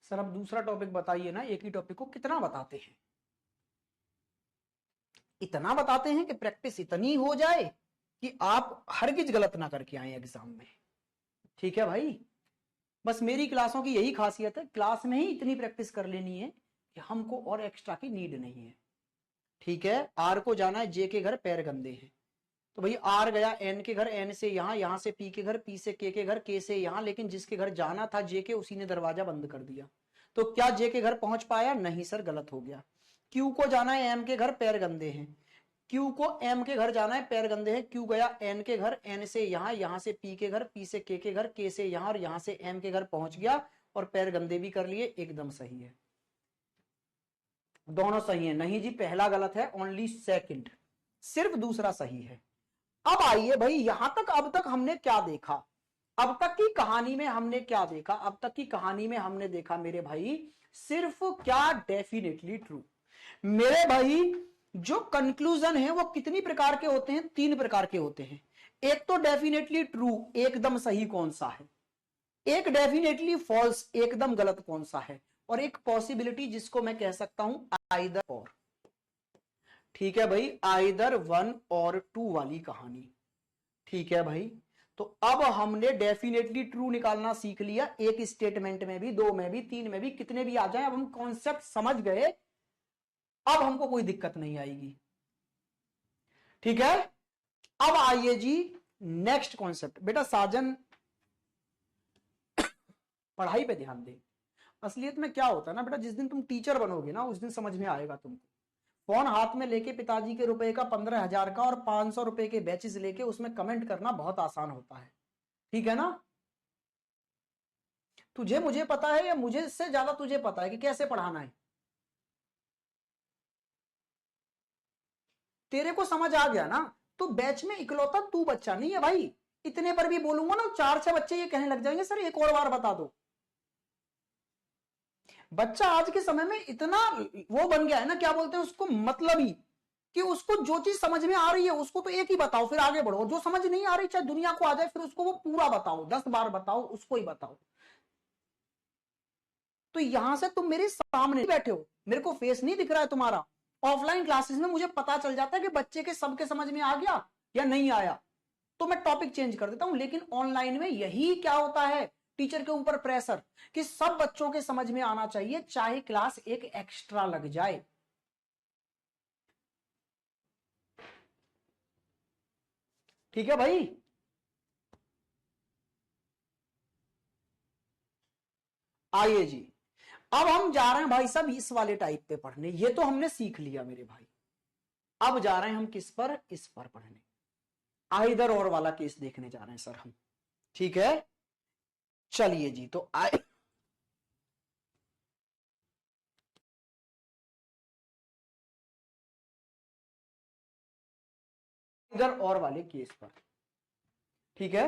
सर अब दूसरा टॉपिक बताइए ना, एक ही टॉपिक को कितना बताते हैं? इतना बताते हैं कि प्रैक्टिस इतनी हो जाए कि आप हरगिज गलत ना करके आए एग्जाम में। ठीक है भाई, बस मेरी क्लासों की यही खासियत है, क्लास में ही इतनी प्रैक्टिस कर लेनी है कि हमको और एक्स्ट्रा की नीड नहीं है। ठीक है, आर को जाना है जे के घर, पैर गंदे हैं, तो भाई आर गया एन के घर, एन से यहां, यहां से पी के घर, पी से के घर, के से यहां, लेकिन जिसके घर जाना था जे के, उसी ने दरवाजा बंद कर दिया, तो क्या जे के घर पहुंच पाया? नहीं सर, गलत हो गया। क्यू को जाना है एम के घर, पैर गंदे हैं, क्यू को एम के घर जाना है, पैर गंदे हैं, क्यू गया एन के घर, एन से यहां, यहां से पी के घर, पी से के घर, के से यहां, और यहां से एम के घर पहुंच गया और पैर गंदे भी कर लिए, एकदम सही है। दोनों सही है? नहीं जी, पहला गलत है, ओनली सेकंड, सिर्फ दूसरा सही है। अब आइए भाई, यहां तक अब तक हमने क्या देखा, अब तक की कहानी में हमने क्या देखा, अब तक की कहानी में हमने देखा मेरे भाई सिर्फ क्या, डेफिनेटली ट्रू। मेरे भाई जो कंक्लूजन है वो कितनी प्रकार के होते हैं? 3 प्रकार के होते हैं। एक तो डेफिनेटली ट्रू, एकदम सही कौन सा है, एक डेफिनेटली फॉल्स, एकदम गलत कौन सा है, और एक पॉसिबिलिटी जिसको मैं कह सकता हूं आइदर और। ठीक है भाई, आइदर 1 और 2 वाली कहानी। ठीक है भाई, तो अब हमने डेफिनेटली ट्रू निकालना सीख लिया, एक स्टेटमेंट में भी, दो में भी, तीन में भी, कितने भी आ जाए, अब हम कॉन्सेप्ट समझ गए, अब हमको कोई दिक्कत नहीं आएगी। ठीक है, अब आइए जी नेक्स्ट कॉन्सेप्ट। बेटा साजन पढ़ाई पे ध्यान दे। असलियत में क्या होता है ना बेटा, जिस दिन तुम टीचर बनोगे ना उस दिन समझ में आएगा तुमको। फोन हाथ में लेके पिताजी के रुपए का 15,000 का और 500 रुपए के बैचेस लेके उसमें कमेंट करना बहुत आसान होता है, ठीक है ना। तुझे मुझे पता है, या मुझे से ज्यादा तुझे पता है कि कैसे पढ़ाना है। तेरे को समझ आ गया ना। तो बैच में इकलौता तू बच्चा नहीं है भाई, इतने पर भी बोलूंगा ना 4-6 बच्चे ये कहने लग जाएंगे सर एक और बार बता दो। बच्चा आज के समय में इतना वो बन गया है ना, क्या बोलते हैं उसको, मतलबी, कि उसको जो चीज समझ में आ रही है उसको तो एक ही बताओ, फिर आगे बढ़ो। जो समझ नहीं आ रही चाहे दुनिया को आ जाए, फिर उसको वो पूरा बताओ, 10 बार बताओ, उसको ही बताओ। तो यहां से तुम मेरे सामने बैठे हो, मेरे को फेस नहीं दिख रहा है तुम्हारा। ऑफलाइन क्लासेस में मुझे पता चल जाता है कि बच्चे के सबके समझ में आ गया या नहीं आया, तो मैं टॉपिक चेंज कर देता हूं। लेकिन ऑनलाइन में यही क्या होता है, टीचर के ऊपर प्रेशर कि सब बच्चों के समझ में आना चाहिए, चाहे क्लास एक एक्स्ट्रा लग जाए। ठीक है भाई। आइए जी, अब हम जा रहे हैं भाई साहब इस वाले टाइप पे पढ़ने। ये तो हमने सीख लिया मेरे भाई, अब जा रहे हैं हम किस पर, इस पर पढ़ने। आइदर और वाला केस देखने जा रहे हैं सर हम, ठीक है। चलिए जी, तो इधर और वाले केस पर, ठीक है।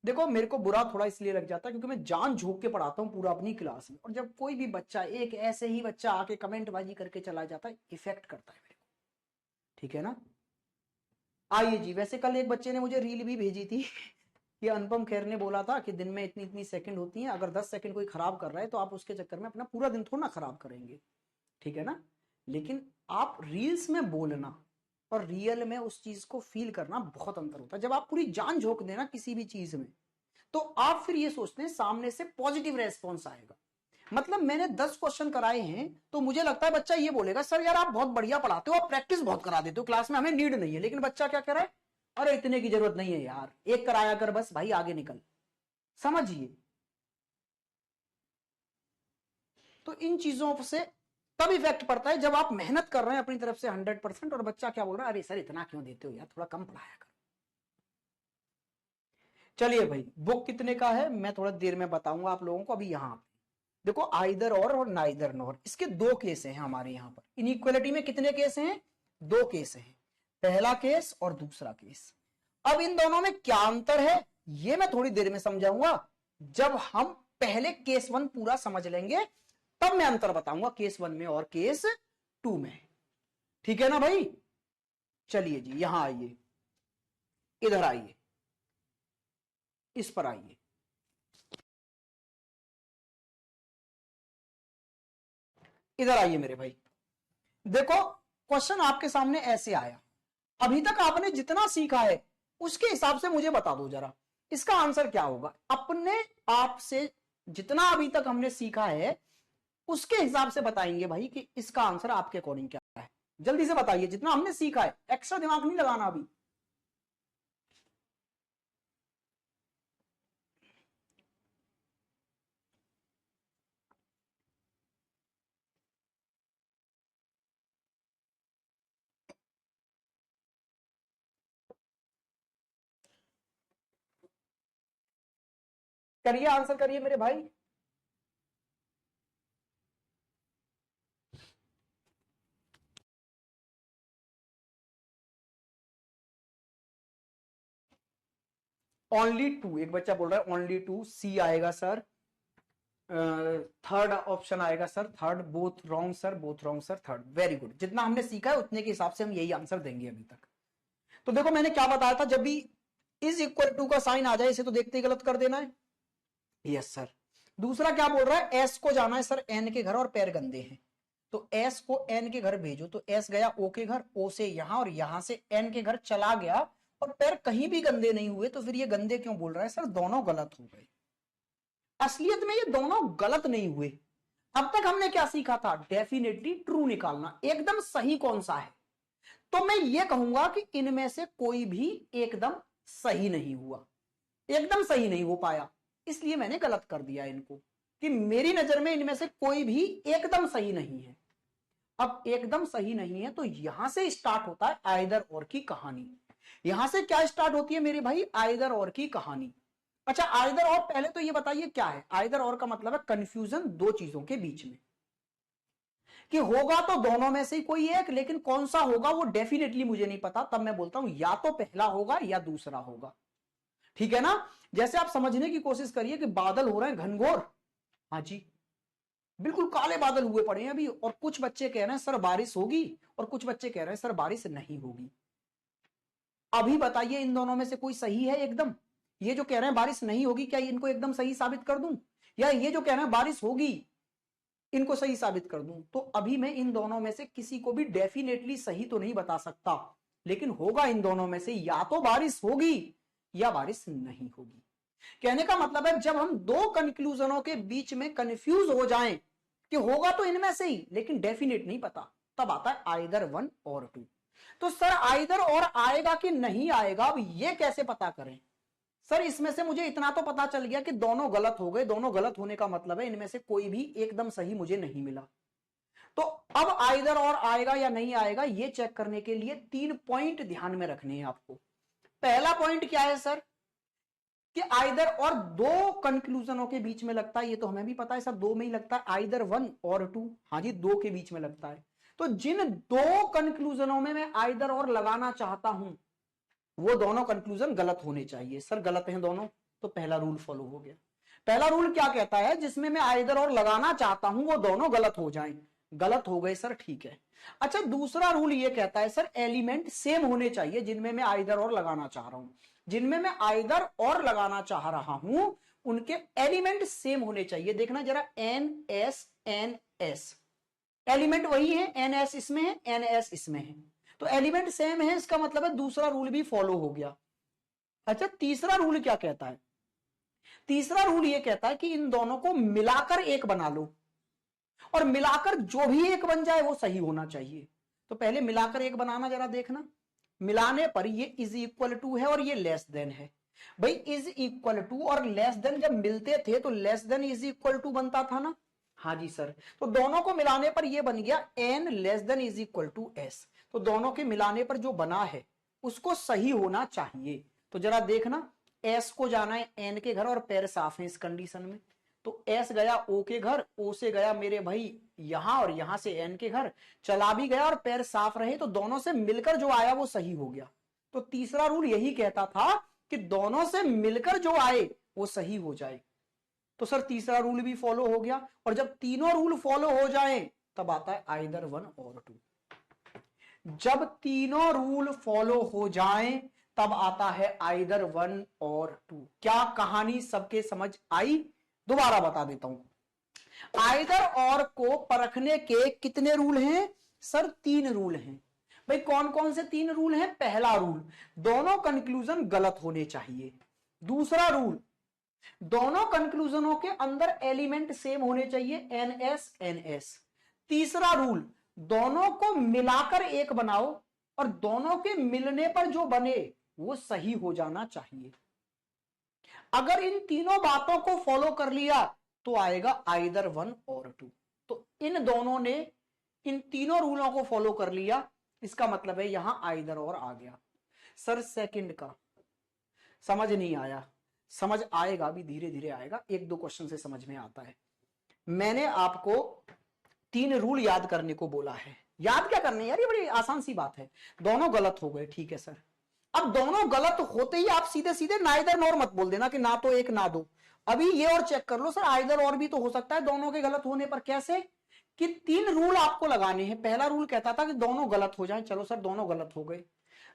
देखो मेरे को बुरा थोड़ा इसलिए लग जाता है क्योंकि मैं जान झोंक के पढ़ाता हूं पूरा अपनी क्लास में, और जब कोई भी बच्चा, एक ऐसे ही बच्चा आके कमेंट बाजी करके चला जाता है, इफेक्ट करता है मेरे को, ठीक है ना। आइए जी, वैसे कल एक बच्चे ने मुझे रील भी भेजी थी कि अनुपम खेर ने बोला था कि दिन में इतनी इतनी सेकंड होती हैं, अगर 10 सेकंड कोई खराब कर रहा है तो आप उसके चक्कर में अपना पूरा दिन थोड़ा ना खराब करेंगे, ठीक है ना। लेकिन आप रील्स में बोलना और रियल में उस चीज को फील करना बहुत अंतर होता है। जब आप पूरी जान झोंक देना किसी भी चीज में, तो आप फिर ये सोचते हैं सामने से पॉजिटिव रेस्पॉन्स आएगा। मतलब मैंने 10 क्वेश्चन कराए हैं तो मुझे लगता है बच्चा ये बोलेगा सर यार आप बहुत बढ़िया पढ़ाते हो, आप प्रैक्टिस बहुत करा देते हो क्लास में, हमें नीड नहीं है। लेकिन बच्चा क्या करे, अरे इतने की जरूरत नहीं है यार, एक कराया कर बस भाई, आगे निकल। समझिए, तो इन चीजों से तब इफेक्ट पड़ता है जब आप मेहनत कर रहे हैं अपनी तरफ से 100%, और बच्चा क्या बोल रहा है, अरे सर इतना क्यों देते हो यार, थोड़ा कम पढ़ाया कर। चलिए भाई, बुक कितने का है मैं थोड़ा देर में बताऊंगा आप लोगों को। अभी यहां देखो, आइदर और नाइदर नॉर, इसके दो केस हैं हमारे यहां पर। इनइक्वालिटी में कितने केस हैं, दो केस हैं, पहला केस और दूसरा केस। अब इन दोनों में क्या अंतर है ये मैं थोड़ी देर में समझाऊंगा। जब हम पहले केस 1 पूरा समझ लेंगे तब मैं अंतर बताऊंगा केस 1 में और केस 2 में, ठीक है ना भाई। चलिए जी, यहां आइए, इधर आइए, इस पर आइए। इधर आइए मेरे भाई। देखो क्वेश्चन आपके सामने ऐसे आया, अभी तक आपने जितना सीखा है उसके हिसाब से मुझे बता दो जरा, इसका आंसर क्या होगा। अपने आप से जितना अभी तक हमने सीखा है उसके हिसाब से बताएंगे भाई कि इसका आंसर आपके अकॉर्डिंग क्या है। जल्दी से बताइए, जितना हमने सीखा है, एक्स्ट्रा दिमाग नहीं लगाना अभी। करिए, आंसर करिए मेरे भाई। ओनली टू, एक बच्चा बोल रहा है ओनली टू, सी आएगा सर। थर्ड ऑप्शन आएगा sir, third, both wrong sir, both wrong sir, third. Very good, जितना हमने सीखा है उतने के हिसाब से हम यही आंसर देंगे अभी तक। तो देखो मैंने क्या बताया था, जब भी इज इक्वल टू का साइन आ जाए इसे तो देखते ही गलत कर देना है। Yes sir. दूसरा क्या बोल रहा है, एस को जाना है सर एन के घर और पैर गंदे हैं, तो एस को एन के घर भेजो। तो एस गया ओ के घर, ओ से यहां और यहां से एन के घर चला गया और पैर कहीं भी गंदे नहीं हुए, तो फिर ये गंदे क्यों बोल रहा है? सर दोनों गलत हो गए। असलियत में ये दोनों गलत नहीं हुए। अब तक हमने क्या सीखा था? डेफिनेटली ट्रू निकालना, एकदम सही कौन सा है। तो मैं ये कहूंगा कि इनमें से कोई भी एकदम सही नहीं हुआ, एकदम सही नहीं हो पाया, इसलिए मैंने गलत कर दिया इनको, कि मेरी नजर में इनमें से कोई भी एकदम सही नहीं है। अब एकदम सही नहीं है तो यहां से स्टार्ट होता है आइदर और की कहानी। यहां से क्या स्टार्ट होती है मेरे भाई? आइदर और की कहानी। अच्छा, आइदर और पहले तो ये बताइए क्या है आइदर और? का मतलब है कंफ्यूजन दो चीजों के बीच में, कि होगा तो दोनों में से कोई एक, लेकिन कौन सा होगा वो डेफिनेटली मुझे नहीं पता। तब मैं बोलता हूं या तो पहला होगा या दूसरा होगा। ठीक है ना? जैसे आप समझने की कोशिश करिए कि बादल हो रहे हैं घनघोर, हाँ जी, बिल्कुल काले बादल हुए पड़े हैं अभी, और कुछ बच्चे कह रहे हैं सर बारिश होगी, और कुछ बच्चे कह रहे हैं सर बारिश नहीं होगी। अभी बताइए इन दोनों में से कोई सही है एकदम? ये जो कह रहे हैं बारिश नहीं होगी, क्या इनको एकदम सही साबित कर दूं, या ये जो कह रहे हैं बारिश होगी इनको सही साबित कर दूं? तो अभी मैं इन दोनों में से किसी को भी डेफिनेटली सही तो नहीं बता सकता, लेकिन होगा इन दोनों में से या तो बारिश होगी या बारिश नहीं होगी। कहने का मतलब है जब हम दो कंक्लूजनों के बीच में कंफ्यूज हो जाएं कि होगा तो इनमें से ही लेकिन डेफिनेट नहीं पता, तब आता है आइदर वन और टू। तो सर आइदर और आएगा कि नहीं आएगा, अब ये कैसे पता करें? सर इसमें से मुझे इतना तो पता चल गया कि दोनों गलत हो गए। दोनों गलत होने का मतलब है इनमें से कोई भी एकदम सही मुझे नहीं मिला। तो अब आइदर और आएगा या नहीं आएगा ये चेक करने के लिए 3 पॉइंट ध्यान में रखने हैं आपको। पहला पॉइंट क्या है सर? कि आइदर और दो कंक्लूजनों के बीच में लगता है, ये तो हमें भी पता है सर, दो में ही लगता है, आइदर वन और टू। हाँ जी, दो के बीच में लगता है। तो जिन दो कंक्लूजनों में मैं आइदर और लगाना चाहता हूं वो दोनों कंक्लूजन गलत होने चाहिए। सर गलत हैं दोनों, तो पहला रूल फॉलो हो गया। पहला रूल क्या कहता है? जिसमें मैं आइदर और लगाना चाहता हूं वो दोनों गलत हो जाएं। गलत हो गए सर, ठीक है। अच्छा, दूसरा रूल ये कहता है सर एलिमेंट सेम होने चाहिए जिनमें मैं आइदर और लगाना चाह रहा हूं। जिनमें मैं आइदर और लगाना चाह रहा हूं उनके एलिमेंट सेम होने चाहिए। देखना जरा, N S N S, element वही है, एन एस इसमें है, एन एस इसमें है, तो एलिमेंट सेम है, इसका मतलब है दूसरा रूल भी फॉलो हो गया। अच्छा, तीसरा रूल क्या कहता है? तीसरा रूल ये कहता है कि इन दोनों को मिलाकर एक बना लो, और मिलाकर जो भी एक बन जाए वो सही होना चाहिए। तो पहले मिलाकर एक बनाना जरा देखना। मिलाने पर ये इज इक्वल टू है और ये लेस देन है। भाई इज इक्वल टू और लेस देन जब मिलते थे तो less than is equal to बनता था ना? हाँ जी सर। तो दोनों को मिलाने पर ये बन गया N less than is equal to S. तो दोनों के मिलाने पर जो बना है उसको सही होना चाहिए। तो जरा देखना, एस को जाना है एन के घर और पैर साफ है इस कंडीशन में। तो एस गया ओ के घर, ओ से गया मेरे भाई यहां, और यहां से एन के घर, चला भी गया और पैर साफ रहे, तो दोनों से मिलकर जो आया वो सही हो गया। तो तीसरा रूल यही कहता था कि दोनों से मिलकर जो आए वो सही हो जाए। तो सर तीसरा रूल भी फॉलो हो गया, और जब तीनों रूल फॉलो हो जाए तब आता है आइदर वन और टू। जब तीनों रूल फॉलो हो जाएं तब आता है आइदर वन और टू। क्या कहानी सबके समझ आई? दोबारा बता देता हूं। आइदर और को परखने के कितने रूल हैं? सर 3 रूल हैं। भाई कौन कौन से 3 रूल हैं? पहला रूल, दोनों कंक्लूजन गलत होने चाहिए। दूसरा रूल, दोनों कंक्लूजनों के अंदर एलिमेंट सेम होने चाहिए, एन एस एन एस। तीसरा रूल, दोनों को मिलाकर एक बनाओ और दोनों के मिलने पर जो बने वो सही हो जाना चाहिए। अगर इन तीनों बातों को फॉलो कर लिया तो आएगा आइदर वन और टू। तो इन दोनों ने इन तीनों रूलों को फॉलो कर लिया, इसका मतलब है यहां आइदर और आ गया। सर सेकंड का समझ नहीं आया? समझ आएगा, भी धीरे धीरे आएगा, 1-2 क्वेश्चन से समझ में आता है। मैंने आपको 3 रूल याद करने को बोला है। याद क्या करने यार, ये बड़ी आसान सी बात है। दोनों गलत हो गए, ठीक है सर। अब दोनों गलत होते ही आप सीधे सीधे नाइदर नॉर मत बोल देना कि ना तो एक ना दो। अभी ये और चेक कर लो सर, आइदर और भी तो हो सकता है दोनों के गलत होने पर। कैसे? कि 3 रूल आपको लगाने हैं। पहला रूल कहता था कि दोनों गलत हो जाएं, चलो सर दोनों गलत हो गए।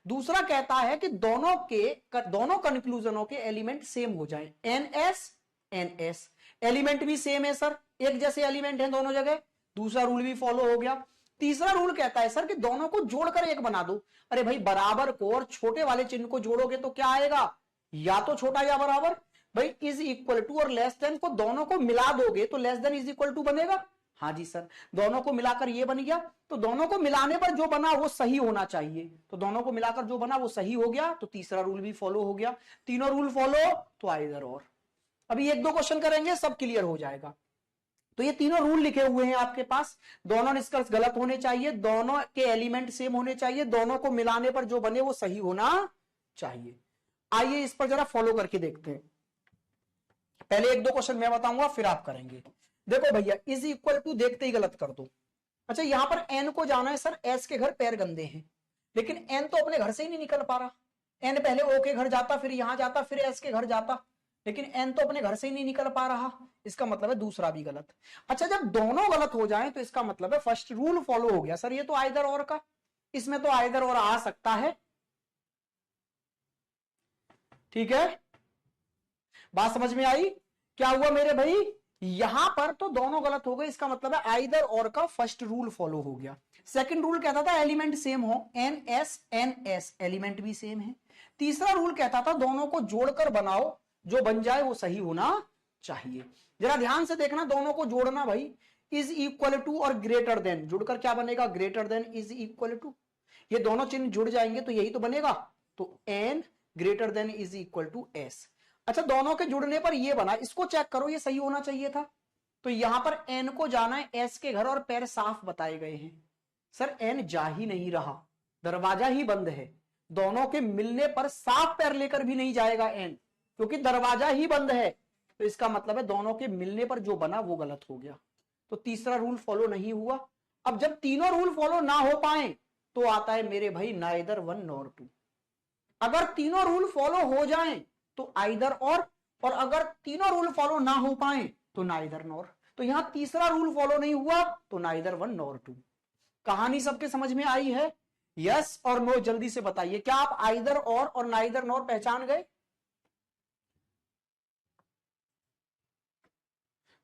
दूसरा कहता है कि दोनों कंक्लूजनों के एलिमेंट सेम हो जाएं, N S N S. Element भी सेम है सर, एक जैसे एलिमेंट है दोनों जगह, दूसरा रूल भी फॉलो हो गया। तीसरा रूल कहता है सर कि दोनों को जोड़कर एक बना दो। अरे भाई बराबर को और छोटे वाले चिन्ह को जोड़ोगे तो क्या आएगा, या तो छोटा या बराबर। भाई इज इक्वल टू और लेस देन को दोनों को मिला दोगे तो less than is equal to बनेगा। हाँ जी सर, दोनों को मिलाकर ये बन गया, तो दोनों को मिलाने पर जो बना वो सही होना चाहिए, तो दोनों को मिलाकर जो बना वो सही हो गया, तो तीसरा रूल भी फॉलो हो गया। तीनों रूल फॉलो तो आइदर और। अभी एक दो क्वेश्चन करेंगे, सब क्लियर हो जाएगा। तो ये तीनों रूल लिखे हुए हैं आपके पास, दोनों निष्कर्ष गलत होने चाहिए, दोनों के एलिमेंट सेम होने चाहिए, दोनों को मिलाने पर जो बने वो सही होना चाहिए। आइए इस पर जरा फॉलो करके देखते हैं। पहले एक दो क्वेश्चन मैं बताऊंगा फिर आप करेंगे। देखो भैया इज इक्वल टू देखते ही गलत कर दो। अच्छा यहां पर एन को जाना है सर, एस के घर पैर गंदे हैं, लेकिन एन तो अपने घर से ही नहीं निकल पा रहा। एन पहले ओ के घर जाता, फिर यहां जाता, फिर एस के घर जाता, लेकिन एन तो अपने घर से ही नहीं निकल पा रहा। इसका मतलब है दूसरा भी गलत। अच्छा जब दोनों गलत हो जाएं तो इसका मतलब है फर्स्ट रूल फॉलो हो गया। सर ये तो आइदर और का, इसमें तो आइदर और आ सकता है। ठीक है, बात समझ में आई? क्या हुआ मेरे भाई, यहां पर तो दोनों गलत हो गए, इसका मतलब है आइदर और का फर्स्ट रूल फॉलो हो गया। सेकंड रूल कहता था एलिमेंट सेम हो, एन एस एलिमेंट भी सेम है। तीसरा रूल कहता था दोनों को जोड़कर बनाओ, जो बन जाए वो सही होना चाहिए। जरा ध्यान से देखना, दोनों को जोड़ना भाई, इज इक्वल टू और ग्रेटर देन, जुड़कर क्या बनेगा, greater than is equal to. ये दोनों चिन्ह जुड़ जाएंगे तो यही तो बनेगा, तो N greater than is equal to S. अच्छा दोनों के जुड़ने पर ये बना, इसको चेक करो, ये सही होना चाहिए था। तो यहां पर एन को जाना है एस के घर और पैर साफ बताए गए हैं। सर एन जा ही नहीं रहा, दरवाजा ही बंद है, दोनों के मिलने पर साफ पैर लेकर भी नहीं जाएगा एन, क्योंकि दरवाजा ही बंद है। तो इसका मतलब है दोनों के मिलने पर जो बना वो गलत हो गया, तो तीसरा रूल फॉलो नहीं हुआ। अब जब तीनों रूल फॉलो ना हो पाए तो आता है मेरे भाई नाइदर वन नॉर टू। अगर तीनों रूल फॉलो हो जाएं तो आइदर और अगर तीनों रूल फॉलो ना हो पाए तो नाइदर नॉर। तो यहां तीसरा रूल फॉलो नहीं हुआ तो नाइदर वन नॉर टू। कहानी सबके समझ में आई है? यस और नो जल्दी से बताइए, क्या आप आइदर और नाइदर नॉर पहचान गए?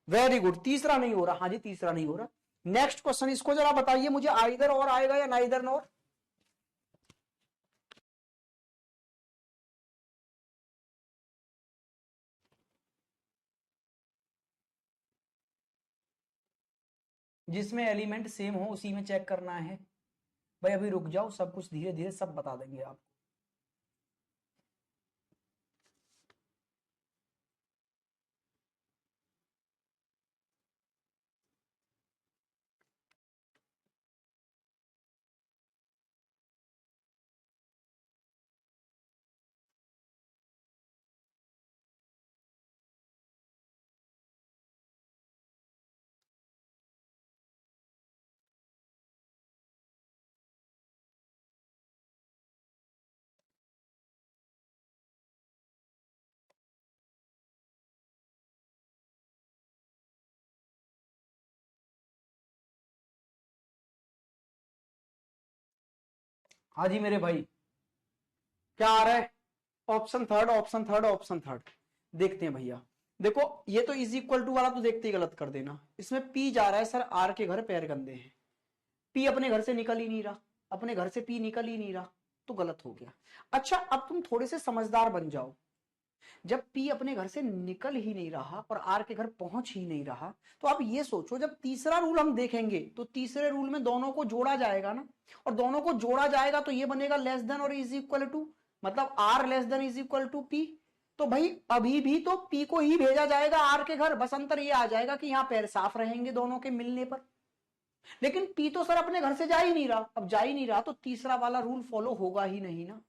वेरी गुड, तीसरा नहीं हो रहा। हाँ जी तीसरा नहीं हो रहा। नेक्स्ट क्वेश्चन, इसको जरा बताइए मुझे, आइदर और आएगा या नाइदर नॉर? जिसमें एलिमेंट सेम हो उसी में चेक करना है। भाई अभी रुक जाओ, सब कुछ धीरे धीरे सब बता देंगे आप। हाँ जी मेरे भाई, क्या आ रहा है? Option third, option third, option third. देखते हैं भैया, देखो ये तो इज इक्वल टू वाला तो देखते ही गलत कर देना। इसमें पी जा रहा है सर, आर के घर पैर गंदे हैं, पी अपने घर से निकल ही नहीं रहा, अपने घर से पी निकल ही नहीं रहा, तो गलत हो गया। अच्छा अब तुम थोड़े से समझदार बन जाओ, जब पी अपने घर से निकल ही नहीं रहा और आर के घर पहुंच ही नहीं रहा, तो आप ये सोचो जब तीसरा रूल हम देखेंगे तो तीसरे रूल में दोनों को जोड़ा जाएगा ना, और दोनों को जोड़ा जाएगा तो ये बनेगा लेस देन और इज इक्वल टू, मतलब R less than is equal to P. तो भाई अभी भी तो पी को ही भेजा जाएगा आर के घर, बस अंतर ये आ जाएगा कि यहां पैर साफ रहेंगे दोनों के मिलने पर। लेकिन पी तो सर अपने घर से जा ही नहीं रहा, अब जा ही नहीं रहा तो तीसरा वाला रूल फॉलो होगा ही नहीं ना।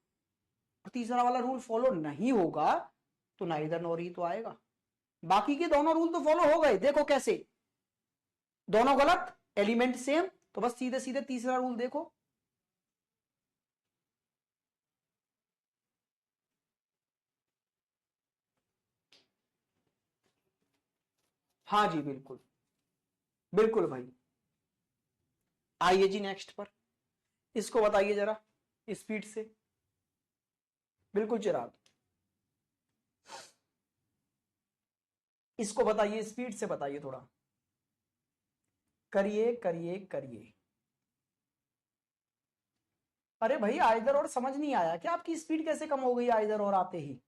तीसरा वाला रूल फॉलो नहीं होगा तो नाइदर नॉर ही तो आएगा। बाकी के दोनों रूल तो फॉलो हो गए, देखो कैसे, दोनों गलत, एलिमेंट सेम, तो बस सीधे सीधे तीसरा रूल देखो। हाँ जी बिल्कुल, बिल्कुल भाई। आइए जी नेक्स्ट पर, इसको बताइए जरा स्पीड से। बिल्कुल चिराग, इसको बताइए स्पीड से बताइए थोड़ा, करिए करिए करिए। अरे भाई आइदर और समझ नहीं आया क्या? आपकी स्पीड कैसे कम हो गई आइदर और आते ही?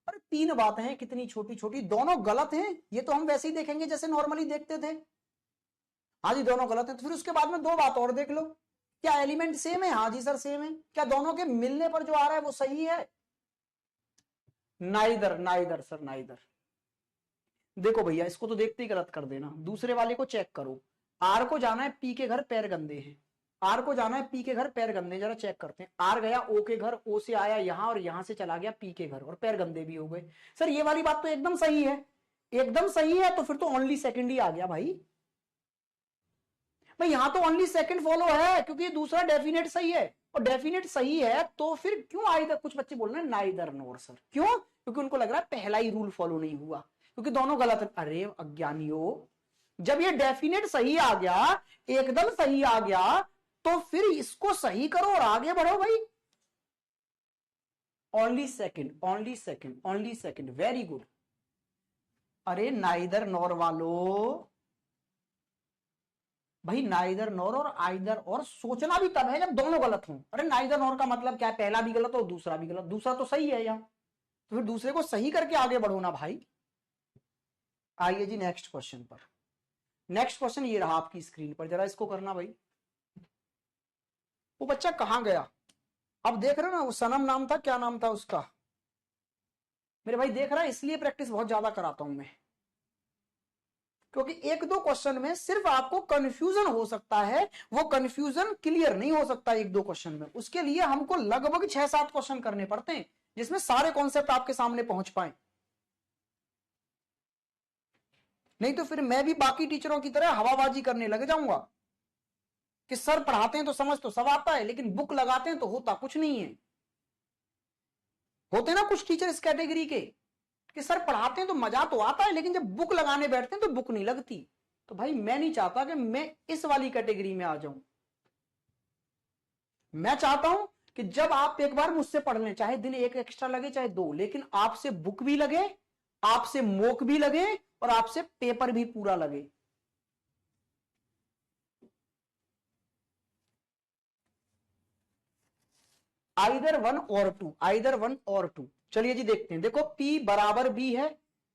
अरे तीन बातें हैं कितनी छोटी छोटी, दोनों गलत हैं। ये तो हम वैसे ही देखेंगे जैसे नॉर्मली देखते थे। हाँ जी दोनों गलत हैं, तो फिर उसके बाद में दो बात और देख लो। क्या एलिमेंट सेम है? हाँ जी सर सेम है। क्या दोनों के मिलने पर जो आ रहा है वो सही है? Neither, neither sir neither. देखो भैया इसको तो देखते ही गलत कर देना, दूसरे वाले को चेक करो। आर को जाना है पी के घर, पैर गंदे हैं। आर को जाना है पी के घर, पैर गंदे, जरा चेक करते हैं। आर गया ओ के घर, ओ से आया यहां और यहां से चला गया पी के घर और पैर गंदे भी हो गए। सर ये वाली बात तो एकदम सही है, एकदम सही है। तो फिर तो ओनली सेकंड ही आ गया भाई। भाई यहां तो ओनली सेकंड फॉलो है क्योंकि दूसरा डेफिनेट सही है, और डेफिनेट सही है तो फिर क्यों आइदर? कुछ बच्चे बोल रहे हैं नाइदर नोर सर, क्यों? क्योंकि उनको लग रहा है पहला ही रूल फॉलो नहीं हुआ, क्योंकि दोनों गलत है। अरे अज्ञानियों, जब ये डेफिनेट सही आ गया, एकदम सही आ गया, तो फिर इसको सही करो और आगे बढ़ो भाई। Only second, only second, only second, very good. अरे नाइदर नॉर वालों, भाई नाइदर नॉर और आइदर और सोचना भी तब है जब दोनों गलत हों। अरे नाइदर नॉर का मतलब क्या है? पहला भी गलत हो दूसरा भी गलत, दूसरा तो सही है यहां, तो फिर दूसरे को सही करके आगे बढ़ो ना भाई। आइए जी नेक्स्ट क्वेश्चन पर। नेक्स्ट क्वेश्चन ये रहा आपकी स्क्रीन पर, जरा इसको करना भाई। वो बच्चा कहां गया? अब देख रहे हो ना, वो सनम नाम था, क्या नाम था उसका? मेरे भाई देख रहा है, इसलिए प्रैक्टिस बहुत ज्यादा कराता हूं मैं, क्योंकि एक दो क्वेश्चन में सिर्फ आपको कंफ्यूजन हो सकता है, वो कंफ्यूजन क्लियर नहीं हो सकता एक दो क्वेश्चन में। उसके लिए हमको लगभग 6-7 क्वेश्चन करने पड़ते हैं जिसमें सारे कॉन्सेप्ट आपके सामने पहुंच पाए। नहीं तो फिर मैं भी बाकी टीचरों की तरह हवाबाजी करने लग जाऊंगा कि सर पढ़ाते हैं तो समझ तो सब आता है, लेकिन बुक लगाते हैं तो होता कुछ नहीं है। होते ना कुछ टीचर इस कैटेगरी के कि सर पढ़ाते हैं तो मजा तो आता है, लेकिन जब बुक लगाने बैठते हैं तो बुक नहीं लगती। तो भाई मैं नहीं चाहता कि मैं इस वाली कैटेगरी में आ जाऊं। मैं चाहता हूं कि जब आप एक बार मुझसे पढ़ लें, चाहे दिन एक एक्स्ट्रा लगे चाहे दो, लेकिन आपसे बुक भी लगे, आपसे मोक भी लगे और आपसे पेपर भी पूरा लगे। आइदर वन और टू, आइदर वन और टू। चलिए जी देखते हैं। देखो P बराबर B है,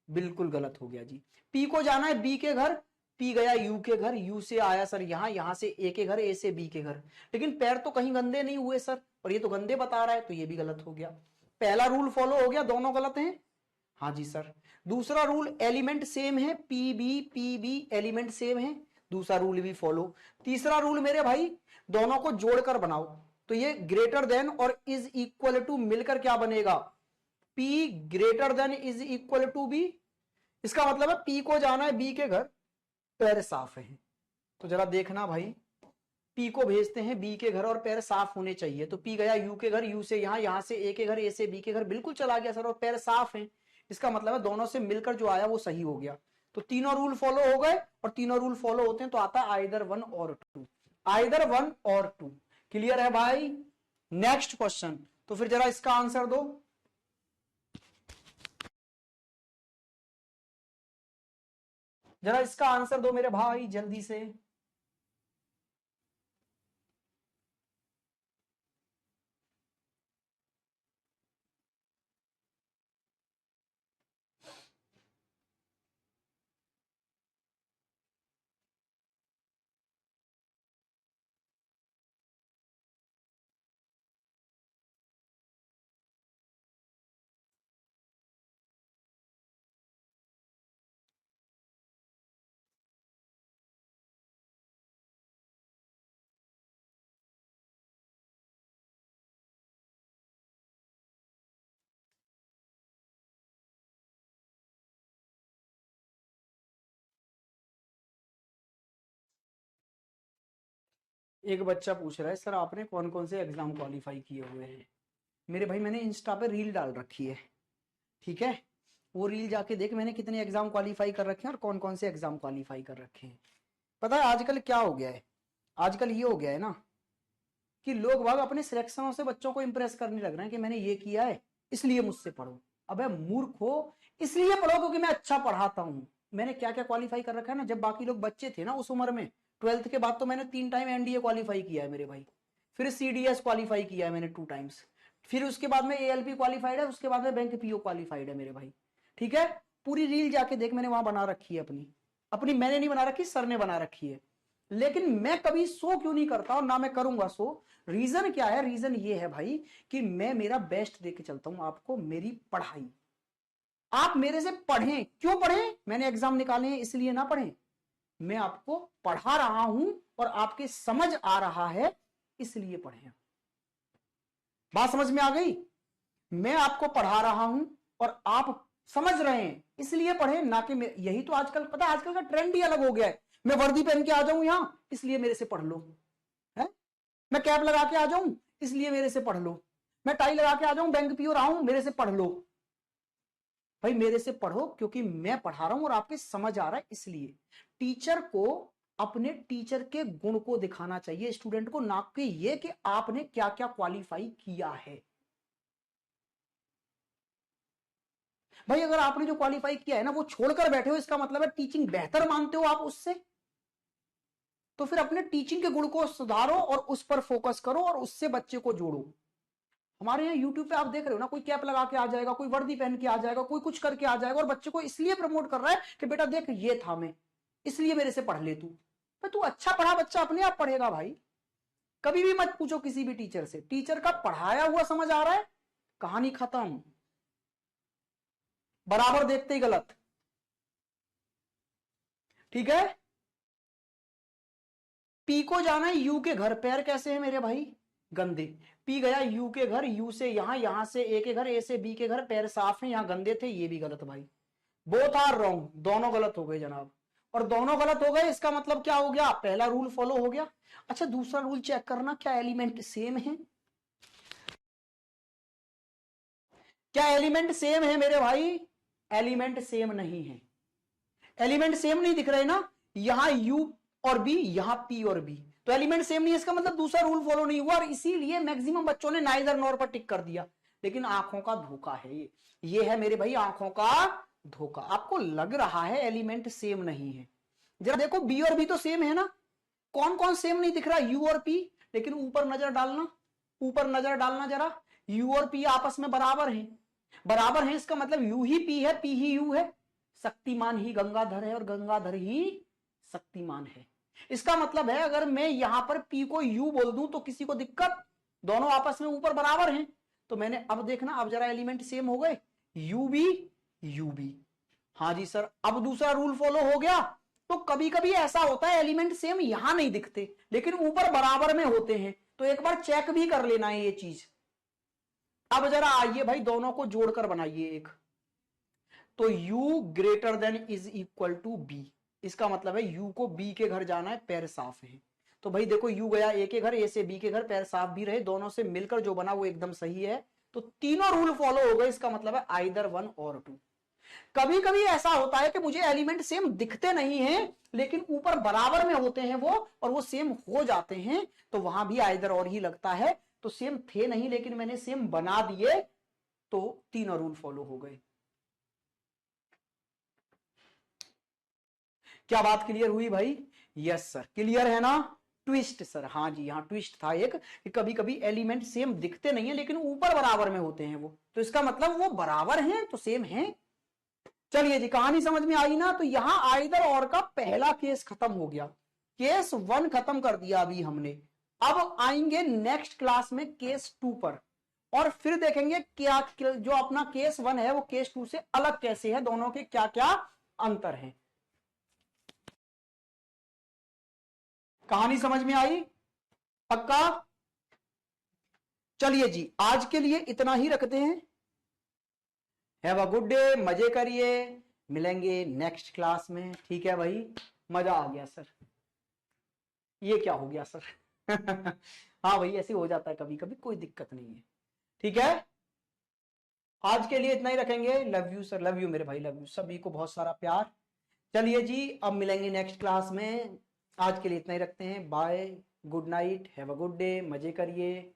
बिल्कुल गलत हो गया जी। P को जाना है B के घर, P गया U के घर, U से आया सर यहां, यहां से A के घर, A से B के घर, लेकिन पैर तो कहीं गंदे नहीं हुए सर, और ये तो गंदे बता रहा है, तो ये भी गलत हो गया। पहला रूल फॉलो हो गया, दोनों गलत हैं। हाँ जी सर। दूसरा रूल, एलिमेंट सेम है, पी बी एलिमेंट सेम है, दूसरा रूल भी फॉलो। तीसरा रूल मेरे भाई, दोनों को जोड़कर बनाओ, तो ये ग्रेटर देन और इज इक्वल टू मिलकर क्या बनेगा? P greater than is equal to B. इसका मतलब है P को जाना है B के घर, पैर साफ है, तो जरा देखना भाई, P को भेजते हैं B के घर और पैर साफ होने चाहिए, तो P गया U के घर, U से यहां, यहां से A के घर, A से B के घर, बिल्कुल चला गया सर, और पैर साफ हैं। इसका मतलब है दोनों से मिलकर जो आया वो सही हो गया। तो तीनों रूल फॉलो हो गए, और तीनों रूल फॉलो होते हैं तो आता है आइदर वन और टू, आइदर वन और टू। क्लियर है भाई? नेक्स्ट क्वेश्चन, तो फिर जरा इसका आंसर दो। जरा इसका आंसर दो मेरे भाई जल्दी से। एक बच्चा पूछ रहा है सर आपने कौन कौन से एग्जाम क्वालिफाई किए हुए हैं? मेरे भाई मैंने इंस्टा पे रील डाल रखी है, ठीक है? वो रील जाके देख मैंने कितने एग्जाम क्वालिफाई कर रखे हैं और कौन कौन से एग्जाम क्वालिफाई कर रखे हैं। पता है आजकल क्या हो गया है? आजकल ये हो गया है ना कि लोग भाग अपने सिलेक्शनों से बच्चों को इंप्रेस करने लग रहे हैं कि मैंने ये किया है इसलिए मुझसे पढ़ो। अबे मूर्ख हो, इसलिए पढ़ो क्योंकि मैं अच्छा पढ़ाता हूं। मैंने क्या क्या क्वालिफाई कर रखा है ना, जब बाकी लोग बच्चे थे ना उस उम्र में, 12th के बाद तो मैंने 3 टाइम NDA क्वालिफाई किया है मेरे भाई। फिर CDS क्वालिफाई किया है मैंने 2 टाइम्स, फिर उसके बाद में ALP क्वालिफाइड है, उसके बाद में बैंक PO क्वालिफाइड है मेरे भाई। ठीक है, पूरी रील जाके देख, मैंने वहां बना रखी है अपनी अपनी मैंने नहीं बना रखी, सर ने बना रखी है। लेकिन मैं कभी शो क्यों नहीं करता और ना मैं करूंगा शो? रीजन क्या है? रीजन ये है भाई कि मैं मेरा बेस्ट देके चलता हूं आपको, मेरी पढ़ाई। आप मेरे से पढ़ें, क्यों पढ़ें? मैंने एग्जाम निकाले हैं इसलिए ना पढ़ें, मैं आपको पढ़ा रहा हूं और आपके समझ आ रहा है इसलिए पढ़ें। बात समझ में आ गई? मैं आपको पढ़ा रहा हूं और आप समझ रहे हैं इसलिए पढ़े, ना कि यही तो आजकल पता है, आजकल का ट्रेंड ही अलग हो गया है। मैं वर्दी पहन के आ जाऊं यहां इसलिए मेरे से पढ़ लो, है? मैं कैप लगा के आ जाऊं इसलिए मेरे से पढ़ लो, मैं टाई लगा के आ जाऊं बैंक PO रहा हूं मेरे से पढ़ लो। भाई मेरे से पढ़ो क्योंकि मैं पढ़ा रहा हूं और आपके समझ आ रहा है इसलिए। टीचर को अपने टीचर के गुण को दिखाना चाहिए स्टूडेंट को, ना कि ये कि आपने क्या क्या क्वालिफाई किया है। भाई अगर आपने जो क्वालिफाई किया है ना वो छोड़कर बैठे हो, इसका मतलब है टीचिंग बेहतर मानते हो आप उससे, तो फिर अपने टीचिंग के गुण को सुधारो और उस पर फोकस करो और उससे बच्चे को जोड़ो। हमारे यहाँ यूट्यूब पे आप देख रहे हो ना, कोई कैप लगा के आ जाएगा, कोई वर्दी पहन के आ जाएगा, कोई कुछ करके आ जाएगा और बच्चे को इसलिए प्रमोट कर रहा है कि बेटा देख ये था मैं, इसलिए मेरे से पढ़ ले तू। भाई तू अच्छा पढ़ा, बच्चा अपने आप पढ़ेगा भाई। कभी भी मत पूछो किसी भी टीचर से, टीचर का पढ़ाया हुआ समझ आ रहा है, कहानी खत्म, बराबर देखते ही गलत। ठीक है, पी को जाना है यू के घर, पैर कैसे है मेरे भाई? गंदे। पी गया यू के घर, यू से यहां से ए के घर, ए से बी के घर, पैर साफ है, यहां गंदे थे, ये भी गलत भाई। बोथ आर रॉन्ग, दोनों गलत हो गए जनाब। और दोनों गलत हो गए इसका मतलब क्या हो गया? पहला रूल फॉलो हो गया। अच्छा दूसरा रूल चेक करना, क्या एलिमेंट सेम है? क्या एलिमेंट सेम है मेरे भाई? एलिमेंट सेम नहीं है। एलिमेंट सेम नहीं दिख रहे ना, यहां यू और बी, यहां पी और बी, तो एलिमेंट सेम नहीं है, इसका मतलब दूसरा रूल फॉलो नहीं हुआ और इसीलिए मैक्सिमम बच्चों ने नाइदर नॉर पर टिक कर दिया। लेकिन आंखों का धोखा है ये है मेरे भाई, आंखों का धोखा। आपको लग रहा है एलिमेंट सेम नहीं है, जरा देखो बी और बी तो सेम है ना, कौन कौन सेम नहीं दिख रहा? यू और पी। लेकिन ऊपर नजर डालना, ऊपर नजर डालना जरा, यू और पी आपस में बराबर हैं, बराबर हैं, इसका मतलब यू ही पी है, पी ही यू है। शक्तिमान ही गंगाधर है और गंगाधर ही शक्तिमान है। इसका मतलब है अगर मैं यहां पर पी को यू बोल दूं तो किसी को दिक्कत? दोनों आपस में ऊपर बराबर हैं। तो मैंने अब देखना, अब जरा एलिमेंट सेम हो गए, यू बी यू बी। हाँ जी सर, अब दूसरा रूल फॉलो हो गया। तो कभी कभी ऐसा होता है एलिमेंट सेम यहां नहीं दिखते लेकिन ऊपर बराबर में होते हैं, तो एक बार चेक भी कर लेना है ये चीज। अब जरा आइए भाई दोनों को जोड़कर बनाइए एक, तो u greater than is equal to B, इसका मतलब है u को b के घर जाना है, पैर साफ है। तो भाई देखो u गया a के घर, a से b के घर, पैर साफ भी रहे, दोनों से मिलकर जो बना वो एकदम सही है। तो तीनों रूल फॉलो हो गए, इसका मतलब है आइदर वन और टू। कभी कभी ऐसा होता है कि मुझे एलिमेंट सेम दिखते नहीं है लेकिन ऊपर बराबर में होते हैं वो, और वो सेम हो जाते हैं, तो वहां भी आइदर और ही लगता है। तो सेम थे नहीं लेकिन मैंने सेम बना दिए, तो तीनों रूल फॉलो हो गए। क्या बात क्लियर हुई भाई? यस सर, क्लियर है ना? ट्विस्ट सर, हाँ जी, यहाँ ट्विस्ट था एक कि कभी कभी एलिमेंट सेम दिखते नहीं है लेकिन ऊपर बराबर में होते हैं वो, तो इसका मतलब वो बराबर हैं तो सेम हैं। चलिए जी, कहानी समझ में आई ना? तो यहां आइदर और का पहला केस खत्म हो गया, केस 1 खत्म कर दिया अभी हमने। अब आएंगे नेक्स्ट क्लास में केस 2 पर, और फिर देखेंगे क्या जो अपना केस 1 है वो केस 2 से अलग कैसे है, दोनों के क्या क्या अंतर है। कहानी समझ में आई? पक्का? चलिए जी, आज के लिए इतना ही रखते हैं। हैव अ गुड डे, मजे करिए, मिलेंगे नेक्स्ट क्लास में। ठीक है भाई, मजा आ गया सर। ये क्या हो गया सर? हाँ भाई ऐसे हो जाता है कभी कभी, कोई दिक्कत नहीं है। ठीक है, आज के लिए इतना ही रखेंगे। Love you sir, love you मेरे भाई, लव यू, सभी को बहुत सारा प्यार। चलिए जी, अब मिलेंगे नेक्स्ट क्लास में। आज के लिए इतना ही रखते हैं, bye, good night, have a good day, मजे करिए।